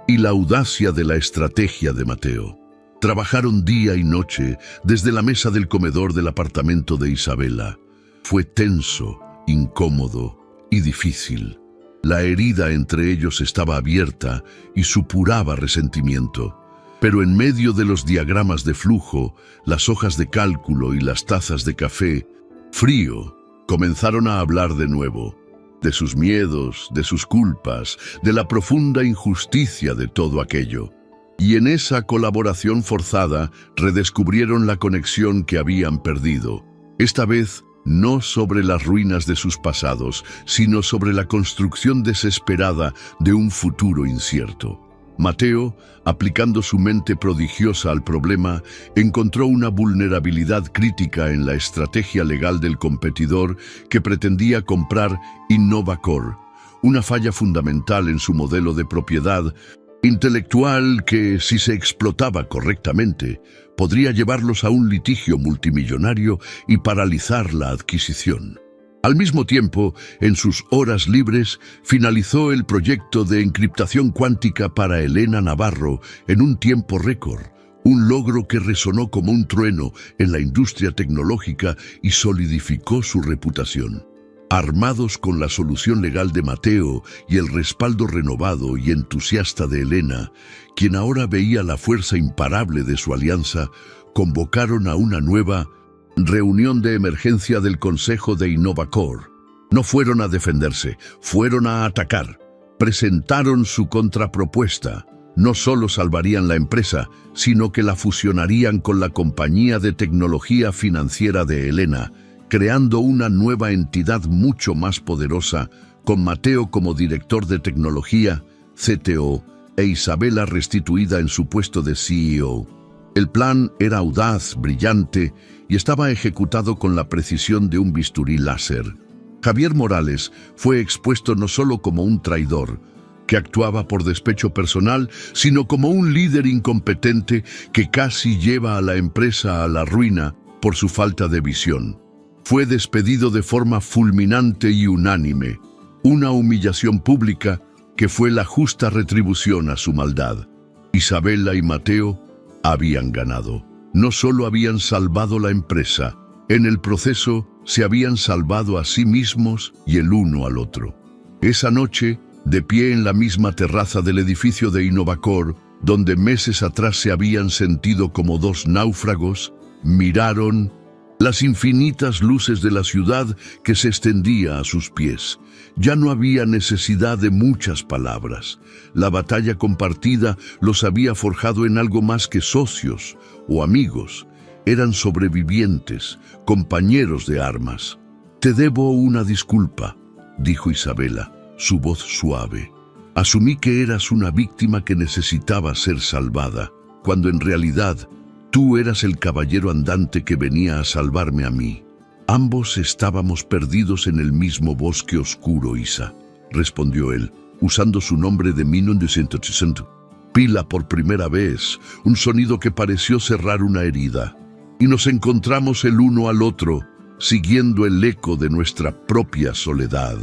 y la audacia de la estrategia de Mateo. Trabajaron día y noche desde la mesa del comedor del apartamento de Isabela. Fue tenso, incómodo y difícil. La herida entre ellos estaba abierta y supuraba resentimiento. Pero en medio de los diagramas de flujo, las hojas de cálculo y las tazas de café, frío, comenzaron a hablar de nuevo, de sus miedos, de sus culpas, de la profunda injusticia de todo aquello. Y en esa colaboración forzada redescubrieron la conexión que habían perdido. Esta vez, no sobre las ruinas de sus pasados, sino sobre la construcción desesperada de un futuro incierto. Mateo, aplicando su mente prodigiosa al problema, encontró una vulnerabilidad crítica en la estrategia legal del competidor que pretendía comprar Innovacor, una falla fundamental en su modelo de propiedad intelectual que, si se explotaba correctamente, podría llevarlos a un litigio multimillonario y paralizar la adquisición. Al mismo tiempo, en sus horas libres, finalizó el proyecto de encriptación cuántica para Elena Navarro en un tiempo récord, un logro que resonó como un trueno en la industria tecnológica y solidificó su reputación. Armados con la solución legal de Mateo y el respaldo renovado y entusiasta de Elena, quien ahora veía la fuerza imparable de su alianza, convocaron a una nueva reunión de emergencia del Consejo de Innovacor. No fueron a defenderse, fueron a atacar. Presentaron su contrapropuesta. No solo salvarían la empresa, sino que la fusionarían con la compañía de tecnología financiera de Elena, creando una nueva entidad mucho más poderosa, con Mateo como director de tecnología, CTO, e Isabela restituida en su puesto de CEO. El plan era audaz, brillante, y estaba ejecutado con la precisión de un bisturí láser. Javier Morales fue expuesto no solo como un traidor, que actuaba por despecho personal, sino como un líder incompetente que casi lleva a la empresa a la ruina por su falta de visión. Fue despedido de forma fulminante y unánime, una humillación pública que fue la justa retribución a su maldad. Isabela y Mateo habían ganado. No solo habían salvado la empresa, en el proceso se habían salvado a sí mismos y el uno al otro. Esa noche, de pie en la misma terraza del edificio de Innovacor, donde meses atrás se habían sentido como dos náufragos, miraron las infinitas luces de la ciudad que se extendía a sus pies. Ya no había necesidad de muchas palabras. La batalla compartida los había forjado en algo más que socios o amigos. Eran sobrevivientes, compañeros de armas. «Te debo una disculpa», dijo Isabela, su voz suave. «Asumí que eras una víctima que necesitaba ser salvada, cuando en realidad tú eras el caballero andante que venía a salvarme a mí». «Ambos estábamos perdidos en el mismo bosque oscuro, Isa», respondió él, usando su nombre de 1960. Pila por primera vez, un sonido que pareció cerrar una herida. Y nos encontramos el uno al otro, siguiendo el eco de nuestra propia soledad.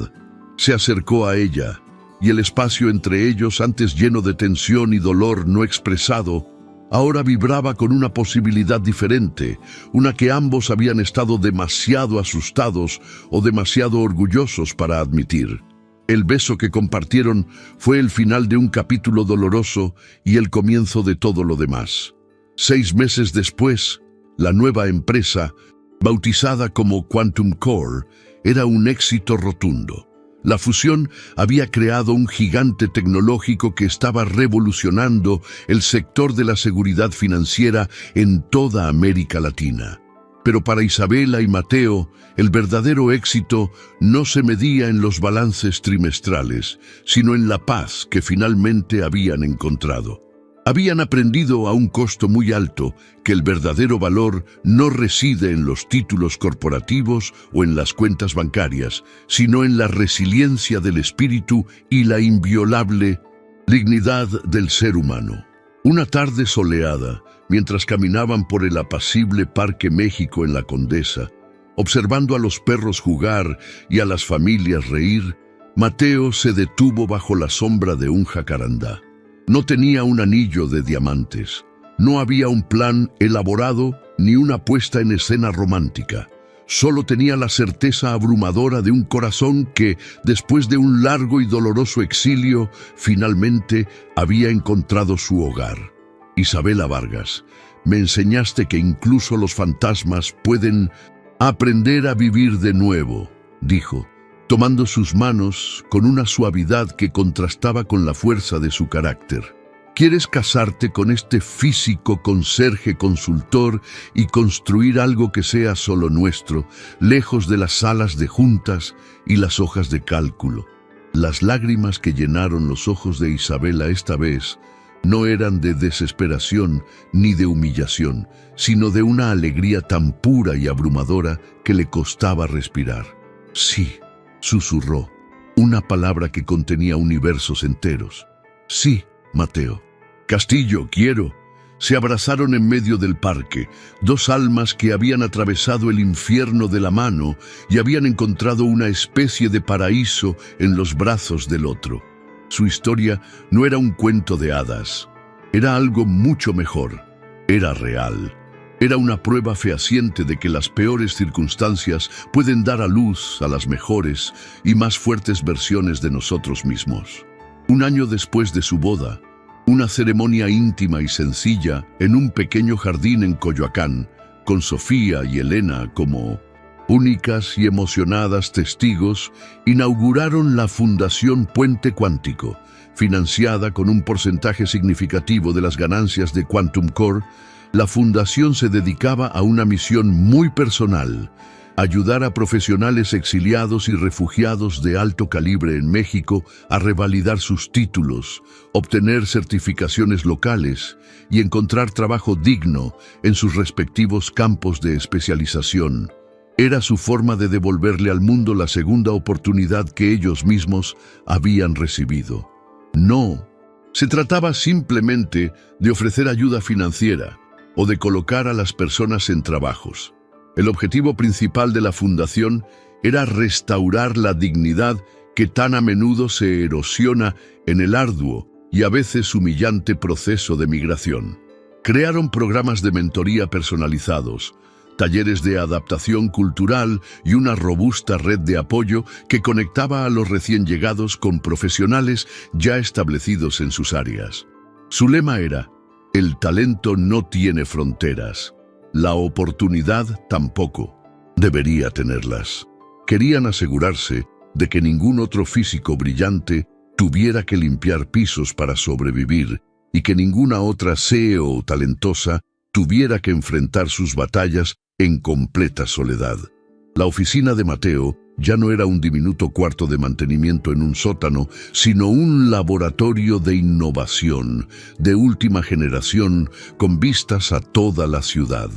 Se acercó a ella, y el espacio entre ellos, antes lleno de tensión y dolor no expresado, ahora vibraba con una posibilidad diferente, una que ambos habían estado demasiado asustados o demasiado orgullosos para admitir. El beso que compartieron fue el final de un capítulo doloroso y el comienzo de todo lo demás. 6 meses después, la nueva empresa, bautizada como Quantum Core, era un éxito rotundo. La fusión había creado un gigante tecnológico que estaba revolucionando el sector de la seguridad financiera en toda América Latina. Pero para Isabela y Mateo, el verdadero éxito no se medía en los balances trimestrales, sino en la paz que finalmente habían encontrado. Habían aprendido a un costo muy alto que el verdadero valor no reside en los títulos corporativos o en las cuentas bancarias, sino en la resiliencia del espíritu y la inviolable dignidad del ser humano. Una tarde soleada, mientras caminaban por el apacible Parque México en la Condesa, observando a los perros jugar y a las familias reír, Mateo se detuvo bajo la sombra de un jacarandá. No tenía un anillo de diamantes, no había un plan elaborado ni una puesta en escena romántica. Solo tenía la certeza abrumadora de un corazón que, después de un largo y doloroso exilio, finalmente había encontrado su hogar. Isabela Vargas, me enseñaste que incluso los fantasmas pueden aprender a vivir de nuevo, dijo, tomando sus manos con una suavidad que contrastaba con la fuerza de su carácter. ¿Quieres casarte con este físico conserje consultor y construir algo que sea solo nuestro, lejos de las salas de juntas y las hojas de cálculo? Las lágrimas que llenaron los ojos de Isabela esta vez no eran de desesperación ni de humillación, sino de una alegría tan pura y abrumadora que le costaba respirar. Sí, susurró, una palabra que contenía universos enteros. Sí, Mateo. Castillo, quiero. Se abrazaron en medio del parque, dos almas que habían atravesado el infierno de la mano y habían encontrado una especie de paraíso en los brazos del otro. Su historia no era un cuento de hadas, era algo mucho mejor, era real. Era una prueba fehaciente de que las peores circunstancias pueden dar a luz a las mejores y más fuertes versiones de nosotros mismos. Un año después de su boda, una ceremonia íntima y sencilla en un pequeño jardín en Coyoacán, con Sofía y Elena como únicas y emocionadas testigos, inauguraron la Fundación Puente Cuántico, financiada con un porcentaje significativo de las ganancias de Quantum Core. La fundación se dedicaba a una misión muy personal: ayudar a profesionales exiliados y refugiados de alto calibre en México a revalidar sus títulos, obtener certificaciones locales y encontrar trabajo digno en sus respectivos campos de especialización. Era su forma de devolverle al mundo la segunda oportunidad que ellos mismos habían recibido. No, se trataba simplemente de ofrecer ayuda financiera o de colocar a las personas en trabajos. El objetivo principal de la fundación era restaurar la dignidad que tan a menudo se erosiona en el arduo y a veces humillante proceso de migración. Crearon programas de mentoría personalizados, talleres de adaptación cultural y una robusta red de apoyo que conectaba a los recién llegados con profesionales ya establecidos en sus áreas. Su lema era: el talento no tiene fronteras. La oportunidad tampoco. Debería tenerlas. Querían asegurarse de que ningún otro físico brillante tuviera que limpiar pisos para sobrevivir y que ninguna otra CEO talentosa tuviera que enfrentar sus batallas en completa soledad. La oficina de Mateo ya no era un diminuto cuarto de mantenimiento en un sótano, sino un laboratorio de innovación, de última generación, con vistas a toda la ciudad.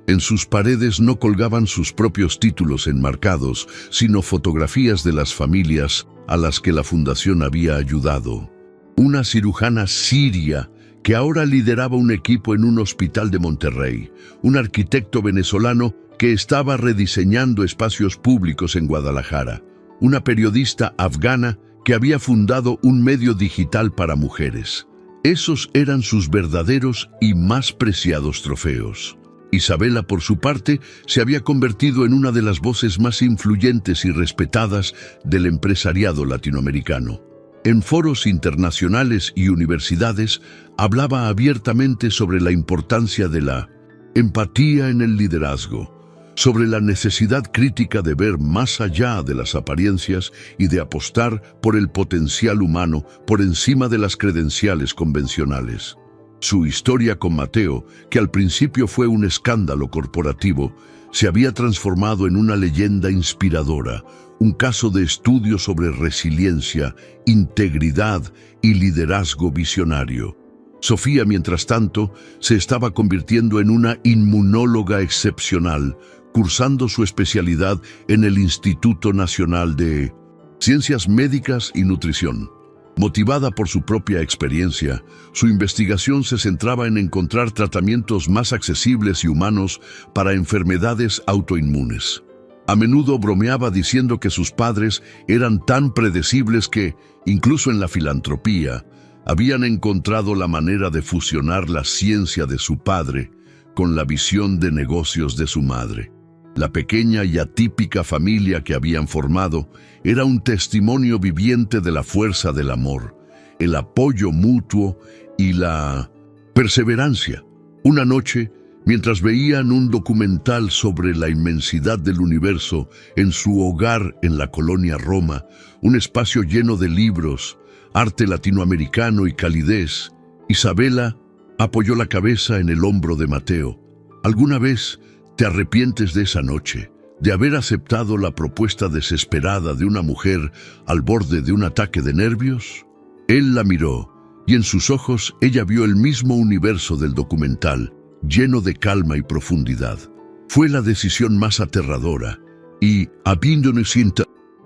En sus paredes no colgaban sus propios títulos enmarcados, sino fotografías de las familias a las que la fundación había ayudado. Una cirujana siria que ahora lideraba un equipo en un hospital de Monterrey, un arquitecto venezolano que estaba rediseñando espacios públicos en Guadalajara, una periodista afgana que había fundado un medio digital para mujeres. Esos eran sus verdaderos y más preciados trofeos. Isabela, por su parte, se había convertido en una de las voces más influyentes y respetadas del empresariado latinoamericano. En foros internacionales y universidades hablaba abiertamente sobre la importancia de la empatía en el liderazgo, sobre la necesidad crítica de ver más allá de las apariencias y de apostar por el potencial humano por encima de las credenciales convencionales. Su historia con Mateo, que al principio fue un escándalo corporativo, se había transformado en una leyenda inspiradora, un caso de estudio sobre resiliencia, integridad y liderazgo visionario. Sofía, mientras tanto, se estaba convirtiendo en una inmunóloga excepcional, cursando su especialidad en el Instituto Nacional de Ciencias Médicas y Nutrición. Motivada por su propia experiencia, su investigación se centraba en encontrar tratamientos más accesibles y humanos para enfermedades autoinmunes. A menudo bromeaba diciendo que sus padres eran tan predecibles que, incluso en la filantropía, habían encontrado la manera de fusionar la ciencia de su padre con la visión de negocios de su madre. La pequeña y atípica familia que habían formado era un testimonio viviente de la fuerza del amor, el apoyo mutuo y la perseverancia. Una noche, mientras veían un documental sobre la inmensidad del universo en su hogar en la colonia Roma, un espacio lleno de libros, arte latinoamericano y calidez, Isabela apoyó la cabeza en el hombro de Mateo. ¿Alguna vez te arrepientes de esa noche, de haber aceptado la propuesta desesperada de una mujer al borde de un ataque de nervios? Él la miró, y en sus ojos ella vio el mismo universo del documental, lleno de calma y profundidad. Fue la decisión más aterradora, y, habiéndome sienta,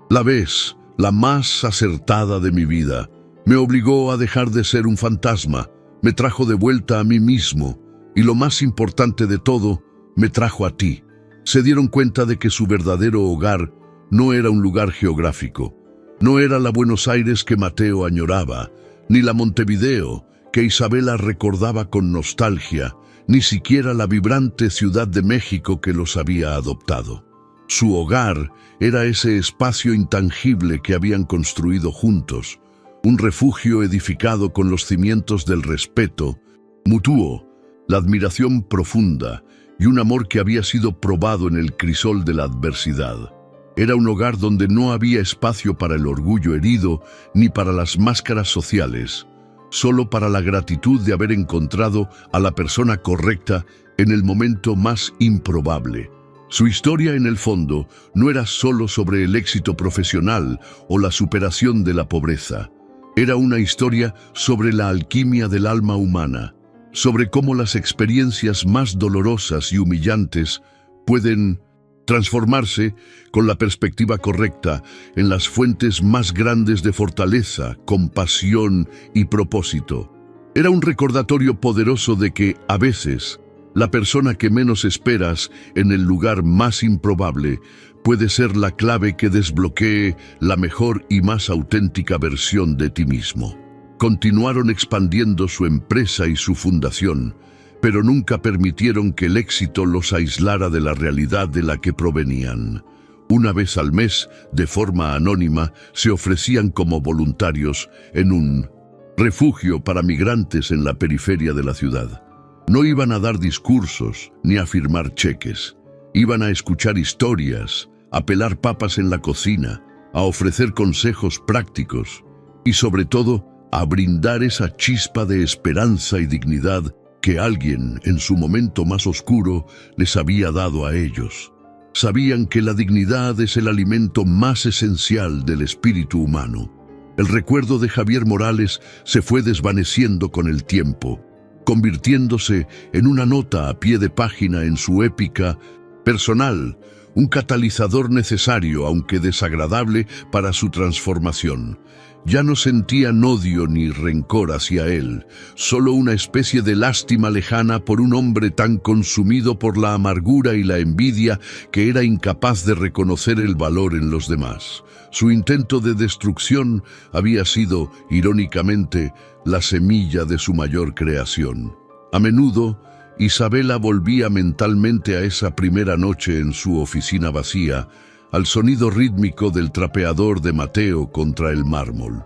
la vez, la más acertada de mi vida. Me obligó a dejar de ser un fantasma, me trajo de vuelta a mí mismo, y lo más importante de todo, me trajo a ti. Se dieron cuenta de que su verdadero hogar no era un lugar geográfico. No era la Buenos Aires que Mateo añoraba, ni la Montevideo que Isabela recordaba con nostalgia, ni siquiera la vibrante Ciudad de México que los había adoptado. Su hogar era ese espacio intangible que habían construido juntos, un refugio edificado con los cimientos del respeto mutuo, la admiración profunda y un amor que había sido probado en el crisol de la adversidad. Era un hogar donde no había espacio para el orgullo herido ni para las máscaras sociales, solo para la gratitud de haber encontrado a la persona correcta en el momento más improbable. Su historia, en el fondo, no era solo sobre el éxito profesional o la superación de la pobreza. Era una historia sobre la alquimia del alma humana, sobre cómo las experiencias más dolorosas y humillantes pueden transformarse, con la perspectiva correcta, en las fuentes más grandes de fortaleza, compasión y propósito. Era un recordatorio poderoso de que, a veces, la persona que menos esperas en el lugar más improbable puede ser la clave que desbloquee la mejor y más auténtica versión de ti mismo. Continuaron expandiendo su empresa y su fundación, pero nunca permitieron que el éxito los aislara de la realidad de la que provenían. Una vez al mes, de forma anónima, se ofrecían como voluntarios en un refugio para migrantes en la periferia de la ciudad. No iban a dar discursos ni a firmar cheques. Iban a escuchar historias, a pelar papas en la cocina, a ofrecer consejos prácticos y, sobre todo, a brindar esa chispa de esperanza y dignidad que alguien, en su momento más oscuro, les había dado a ellos. Sabían que la dignidad es el alimento más esencial del espíritu humano. El recuerdo de Javier Morales se fue desvaneciendo con el tiempo, convirtiéndose en una nota a pie de página en su épica personal, un catalizador necesario, aunque desagradable, para su transformación. Ya no sentían odio ni rencor hacia él, solo una especie de lástima lejana por un hombre tan consumido por la amargura y la envidia que era incapaz de reconocer el valor en los demás. Su intento de destrucción había sido, irónicamente, la semilla de su mayor creación. A menudo, Isabela volvía mentalmente a esa primera noche en su oficina vacía, al sonido rítmico del trapeador de Mateo contra el mármol.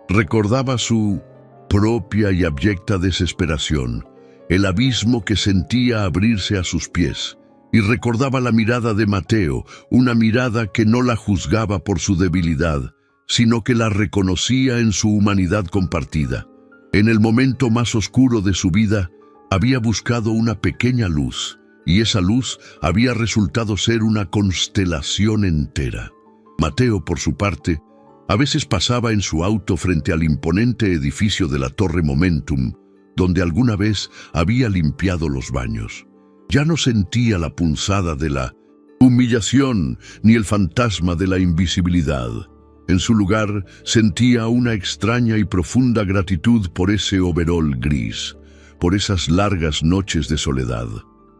Recordaba su propia y abyecta desesperación, el abismo que sentía abrirse a sus pies, y recordaba la mirada de Mateo, una mirada que no la juzgaba por su debilidad, sino que la reconocía en su humanidad compartida. En el momento más oscuro de su vida, había buscado una pequeña luz, y esa luz había resultado ser una constelación entera. Mateo, por su parte, a veces pasaba en su auto frente al imponente edificio de la Torre Momentum, donde alguna vez había limpiado los baños. Ya no sentía la punzada de la humillación ni el fantasma de la invisibilidad. En su lugar, sentía una extraña y profunda gratitud por ese overol gris, por esas largas noches de soledad,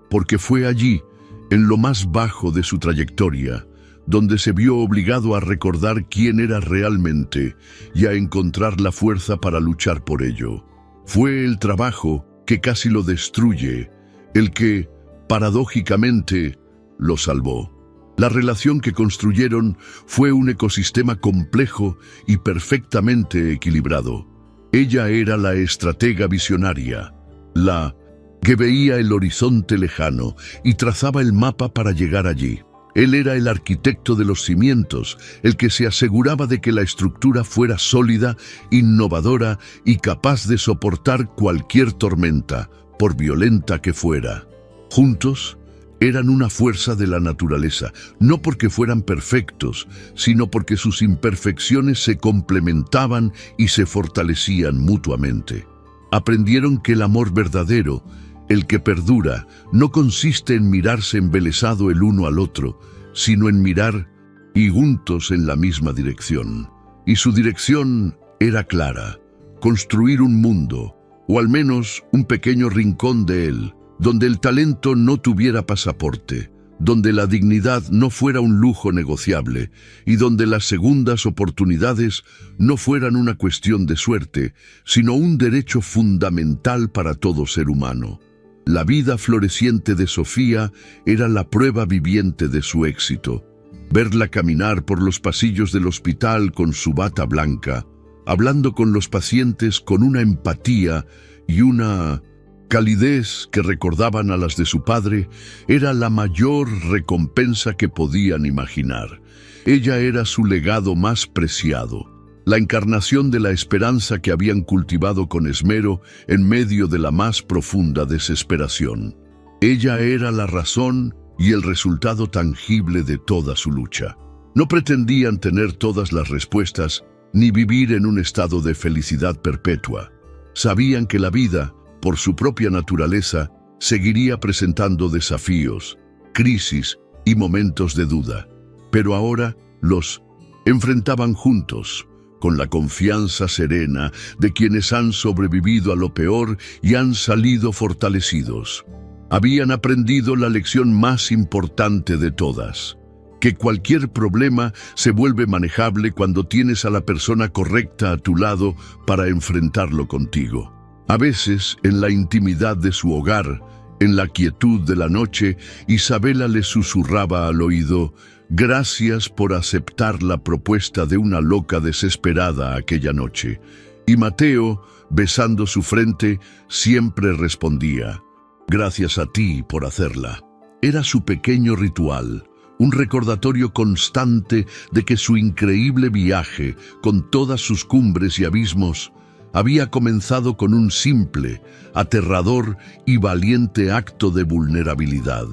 porque fue allí, en lo más bajo de su trayectoria, donde se vio obligado a recordar quién era realmente y a encontrar la fuerza para luchar por ello. Fue el trabajo que casi lo destruye, el que, paradójicamente, lo salvó. La relación que construyeron fue un ecosistema complejo y perfectamente equilibrado. Ella era la estratega visionaria, la que veía el horizonte lejano y trazaba el mapa para llegar allí. Él era el arquitecto de los cimientos, el que se aseguraba de que la estructura fuera sólida, innovadora y capaz de soportar cualquier tormenta, por violenta que fuera. Juntos, eran una fuerza de la naturaleza, no porque fueran perfectos, sino porque sus imperfecciones se complementaban y se fortalecían mutuamente. Aprendieron que el amor verdadero, el que perdura, no consiste en mirarse embelesado el uno al otro, sino en mirar y juntos en la misma dirección. Y su dirección era clara: construir un mundo, o al menos un pequeño rincón de él, donde el talento no tuviera pasaporte, donde la dignidad no fuera un lujo negociable y donde las segundas oportunidades no fueran una cuestión de suerte, sino un derecho fundamental para todo ser humano. La vida floreciente de Sofía era la prueba viviente de su éxito. Verla caminar por los pasillos del hospital con su bata blanca, hablando con los pacientes con una empatía y una calidez que recordaban a las de su padre, era la mayor recompensa que podían imaginar. Ella era su legado más preciado, la encarnación de la esperanza que habían cultivado con esmero en medio de la más profunda desesperación. Ella era la razón y el resultado tangible de toda su lucha. No pretendían tener todas las respuestas ni vivir en un estado de felicidad perpetua. Sabían que la vida, por su propia naturaleza, seguiría presentando desafíos, crisis y momentos de duda. Pero ahora los enfrentaban juntos, con la confianza serena de quienes han sobrevivido a lo peor y han salido fortalecidos. Habían aprendido la lección más importante de todas: que cualquier problema se vuelve manejable cuando tienes a la persona correcta a tu lado para enfrentarlo contigo. A veces, en la intimidad de su hogar, en la quietud de la noche, Isabela le susurraba al oído: «Gracias por aceptar la propuesta de una loca desesperada aquella noche». Y Mateo, besando su frente, siempre respondía: «Gracias a ti por hacerla». Era su pequeño ritual, un recordatorio constante de que su increíble viaje, con todas sus cumbres y abismos, había comenzado con un simple, aterrador y valiente acto de vulnerabilidad.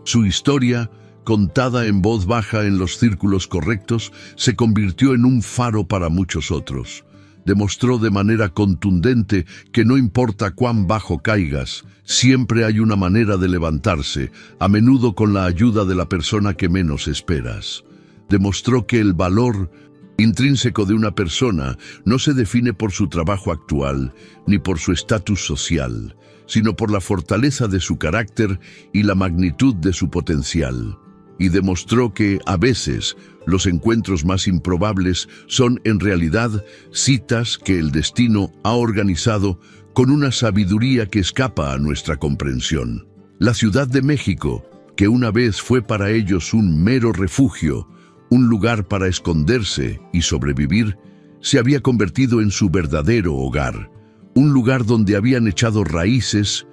Su historia, contada en voz baja en los círculos correctos, se convirtió en un faro para muchos otros. Demostró de manera contundente que no importa cuán bajo caigas, siempre hay una manera de levantarse, a menudo con la ayuda de la persona que menos esperas. Demostró que el valor intrínseco de una persona no se define por su trabajo actual ni por su estatus social, sino por la fortaleza de su carácter y la magnitud de su potencial. Y demostró que, a veces, los encuentros más improbables son en realidad citas que el destino ha organizado con una sabiduría que escapa a nuestra comprensión. La Ciudad de México, que una vez fue para ellos un mero refugio, un lugar para esconderse y sobrevivir, se había convertido en su verdadero hogar, un lugar donde habían echado raíces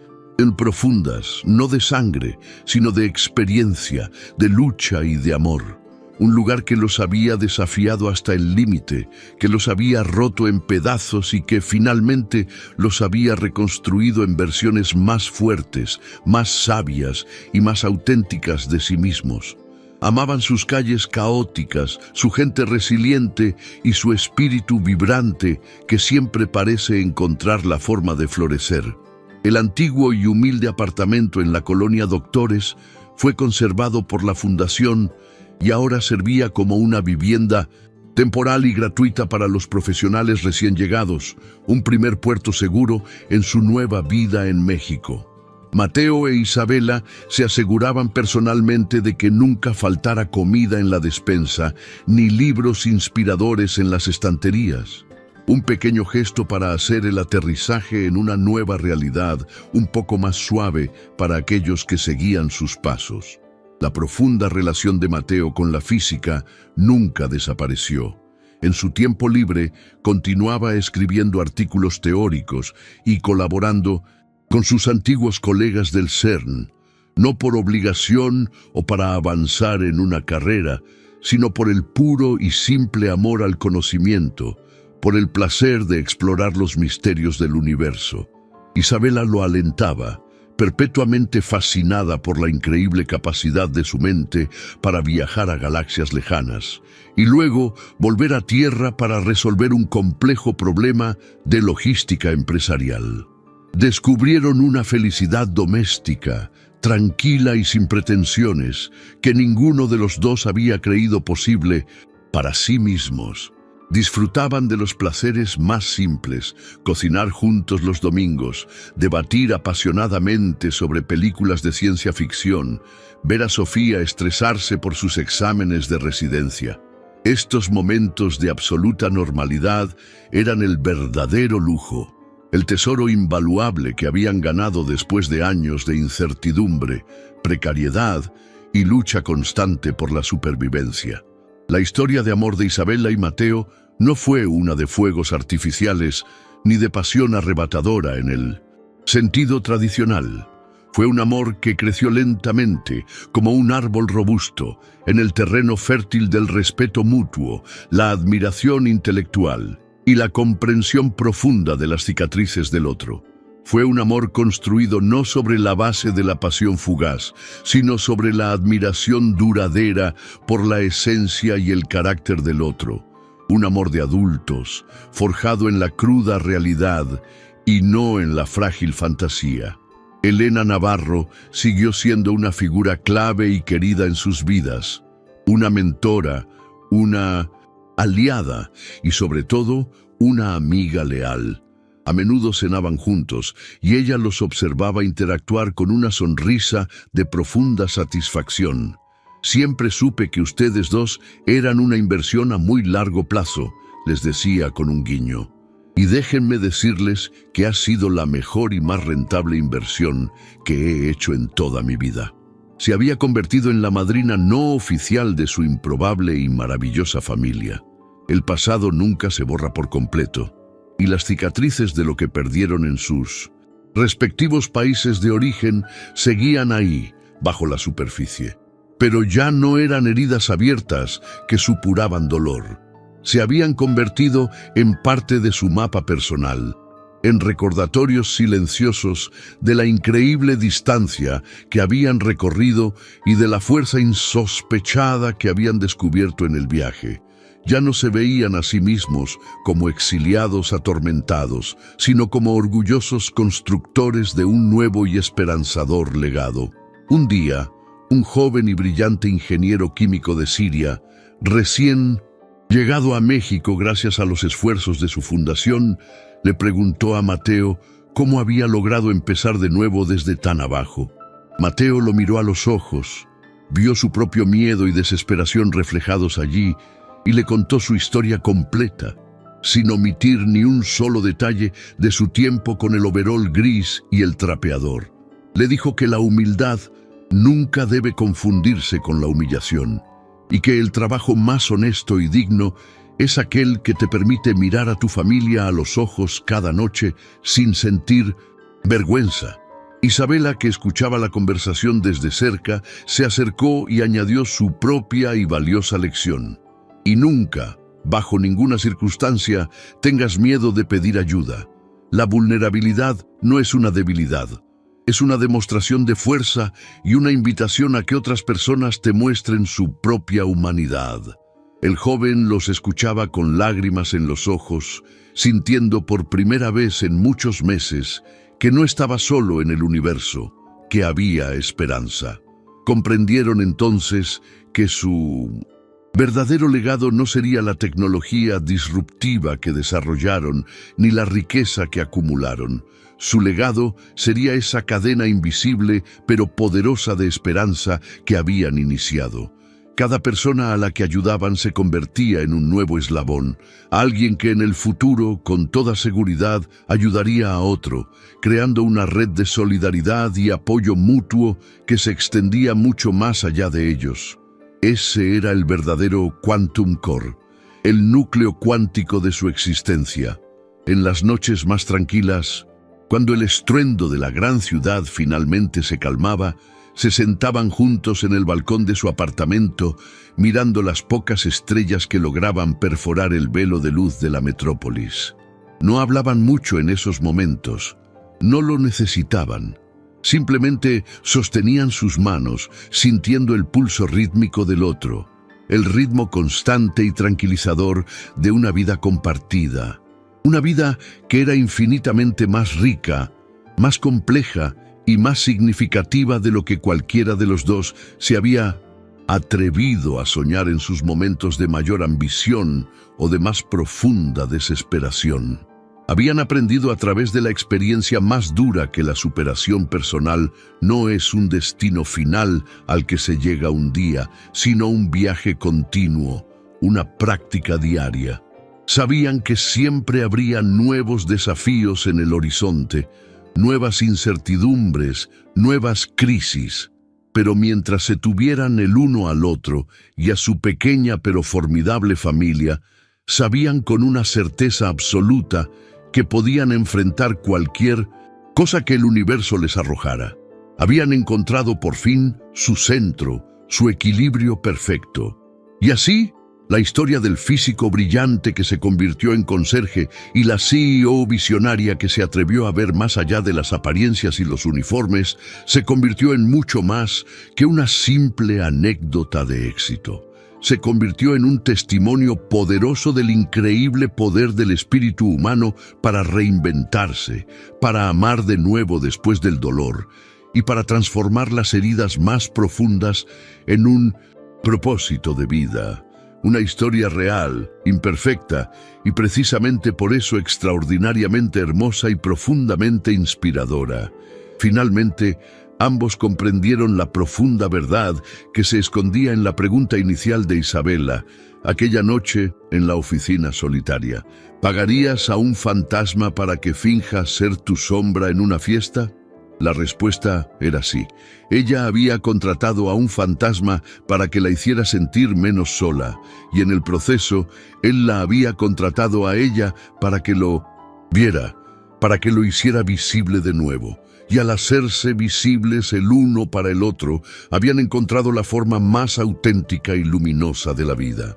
profundas, no de sangre, sino de experiencia, de lucha y de amor. Un lugar que los había desafiado hasta el límite, que los había roto en pedazos y que finalmente los había reconstruido en versiones más fuertes, más sabias y más auténticas de sí mismos. Amaban sus calles caóticas, su gente resiliente y su espíritu vibrante que siempre parece encontrar la forma de florecer. El antiguo y humilde apartamento en la colonia Doctores fue conservado por la Fundación y ahora servía como una vivienda temporal y gratuita para los profesionales recién llegados, un primer puerto seguro en su nueva vida en México. Mateo e Isabela se aseguraban personalmente de que nunca faltara comida en la despensa ni libros inspiradores en las estanterías. Un pequeño gesto para hacer el aterrizaje en una nueva realidad un poco más suave para aquellos que seguían sus pasos. La profunda relación de Mateo con la física nunca desapareció. En su tiempo libre continuaba escribiendo artículos teóricos y colaborando con sus antiguos colegas del CERN, no por obligación o para avanzar en una carrera, sino por el puro y simple amor al conocimiento, por el placer de explorar los misterios del universo. Isabela lo alentaba, perpetuamente fascinada por la increíble capacidad de su mente para viajar a galaxias lejanas, y luego volver a Tierra para resolver un complejo problema de logística empresarial. Descubrieron una felicidad doméstica, tranquila y sin pretensiones, que ninguno de los dos había creído posible para sí mismos. Disfrutaban de los placeres más simples, cocinar juntos los domingos, debatir apasionadamente sobre películas de ciencia ficción, ver a Sofía estresarse por sus exámenes de residencia. Estos momentos de absoluta normalidad eran el verdadero lujo, el tesoro invaluable que habían ganado después de años de incertidumbre, precariedad y lucha constante por la supervivencia. La historia de amor de Isabela y Mateo no fue una de fuegos artificiales ni de pasión arrebatadora en el sentido tradicional. Fue un amor que creció lentamente, como un árbol robusto, en el terreno fértil del respeto mutuo, la admiración intelectual y la comprensión profunda de las cicatrices del otro. Fue un amor construido no sobre la base de la pasión fugaz, sino sobre la admiración duradera por la esencia y el carácter del otro. Un amor de adultos, forjado en la cruda realidad y no en la frágil fantasía. Elena Navarro siguió siendo una figura clave y querida en sus vidas, una mentora, una aliada y sobre todo una amiga leal. A menudo cenaban juntos y ella los observaba interactuar con una sonrisa de profunda satisfacción. Siempre supe que ustedes dos eran una inversión a muy largo plazo, les decía con un guiño. Y déjenme decirles que ha sido la mejor y más rentable inversión que he hecho en toda mi vida. Se había convertido en la madrina no oficial de su improbable y maravillosa familia. El pasado nunca se borra por completo, y las cicatrices de lo que perdieron en sus respectivos países de origen seguían ahí, bajo la superficie. Pero ya no eran heridas abiertas que supuraban dolor. Se habían convertido en parte de su mapa personal, en recordatorios silenciosos de la increíble distancia que habían recorrido y de la fuerza insospechada que habían descubierto en el viaje. Ya no se veían a sí mismos como exiliados atormentados, sino como orgullosos constructores de un nuevo y esperanzador legado. Un día, un joven y brillante ingeniero químico de Siria, recién llegado a México gracias a los esfuerzos de su fundación, le preguntó a Mateo cómo había logrado empezar de nuevo desde tan abajo. Mateo lo miró a los ojos, vio su propio miedo y desesperación reflejados allí y le contó su historia completa. sin omitir ni un solo detalle de su tiempo con el overol gris y el trapeador. Le dijo que la humildad nunca debe confundirse con la humillación, y que el trabajo más honesto y digno es aquel que te permite mirar a tu familia a los ojos cada noche sin sentir vergüenza. Isabela, que escuchaba la conversación desde cerca, se acercó y añadió su propia y valiosa lección. Y nunca, bajo ninguna circunstancia, tengas miedo de pedir ayuda. La vulnerabilidad no es una debilidad. Es una demostración de fuerza y una invitación a que otras personas te muestren su propia humanidad. El joven los escuchaba con lágrimas en los ojos, sintiendo por primera vez en muchos meses que no estaba solo en el universo, que había esperanza. Comprendieron entonces que su verdadero legado no sería la tecnología disruptiva que desarrollaron ni la riqueza que acumularon. Su legado sería esa cadena invisible pero poderosa de esperanza que habían iniciado. Cada persona a la que ayudaban se convertía en un nuevo eslabón, alguien que en el futuro, con toda seguridad, ayudaría a otro, creando una red de solidaridad y apoyo mutuo que se extendía mucho más allá de ellos. Ese era el verdadero Quantum Core, el núcleo cuántico de su existencia. En las noches más tranquilas, cuando el estruendo de la gran ciudad finalmente se calmaba, se sentaban juntos en el balcón de su apartamento, mirando las pocas estrellas que lograban perforar el velo de luz de la metrópolis. No hablaban mucho en esos momentos, no lo necesitaban. Simplemente sostenían sus manos, sintiendo el pulso rítmico del otro, el ritmo constante y tranquilizador de una vida compartida. Una vida que era infinitamente más rica, más compleja y más significativa de lo que cualquiera de los dos se había atrevido a soñar en sus momentos de mayor ambición o de más profunda desesperación. Habían aprendido a través de la experiencia más dura que la superación personal no es un destino final al que se llega un día, sino un viaje continuo, una práctica diaria. Sabían que siempre habría nuevos desafíos en el horizonte, nuevas incertidumbres, nuevas crisis. Pero mientras se tuvieran el uno al otro y a su pequeña pero formidable familia, sabían con una certeza absoluta que podían enfrentar cualquier cosa que el universo les arrojara. Habían encontrado por fin su centro, su equilibrio perfecto. Y así, la historia del físico brillante que se convirtió en conserje y la CEO visionaria que se atrevió a ver más allá de las apariencias y los uniformes, se convirtió en mucho más que una simple anécdota de éxito. Se convirtió en un testimonio poderoso del increíble poder del espíritu humano para reinventarse, para amar de nuevo después del dolor y para transformar las heridas más profundas en un propósito de vida. Una historia real, imperfecta y precisamente por eso extraordinariamente hermosa y profundamente inspiradora. Finalmente, ambos comprendieron la profunda verdad que se escondía en la pregunta inicial de Isabela, aquella noche en la oficina solitaria. ¿Pagarías a un fantasma para que finja ser tu sombra en una fiesta? La respuesta era sí. Ella había contratado a un fantasma para que la hiciera sentir menos sola, y en el proceso, él la había contratado a ella para que lo viera, para que lo hiciera visible de nuevo. Y al hacerse visibles el uno para el otro, habían encontrado la forma más auténtica y luminosa de la vida.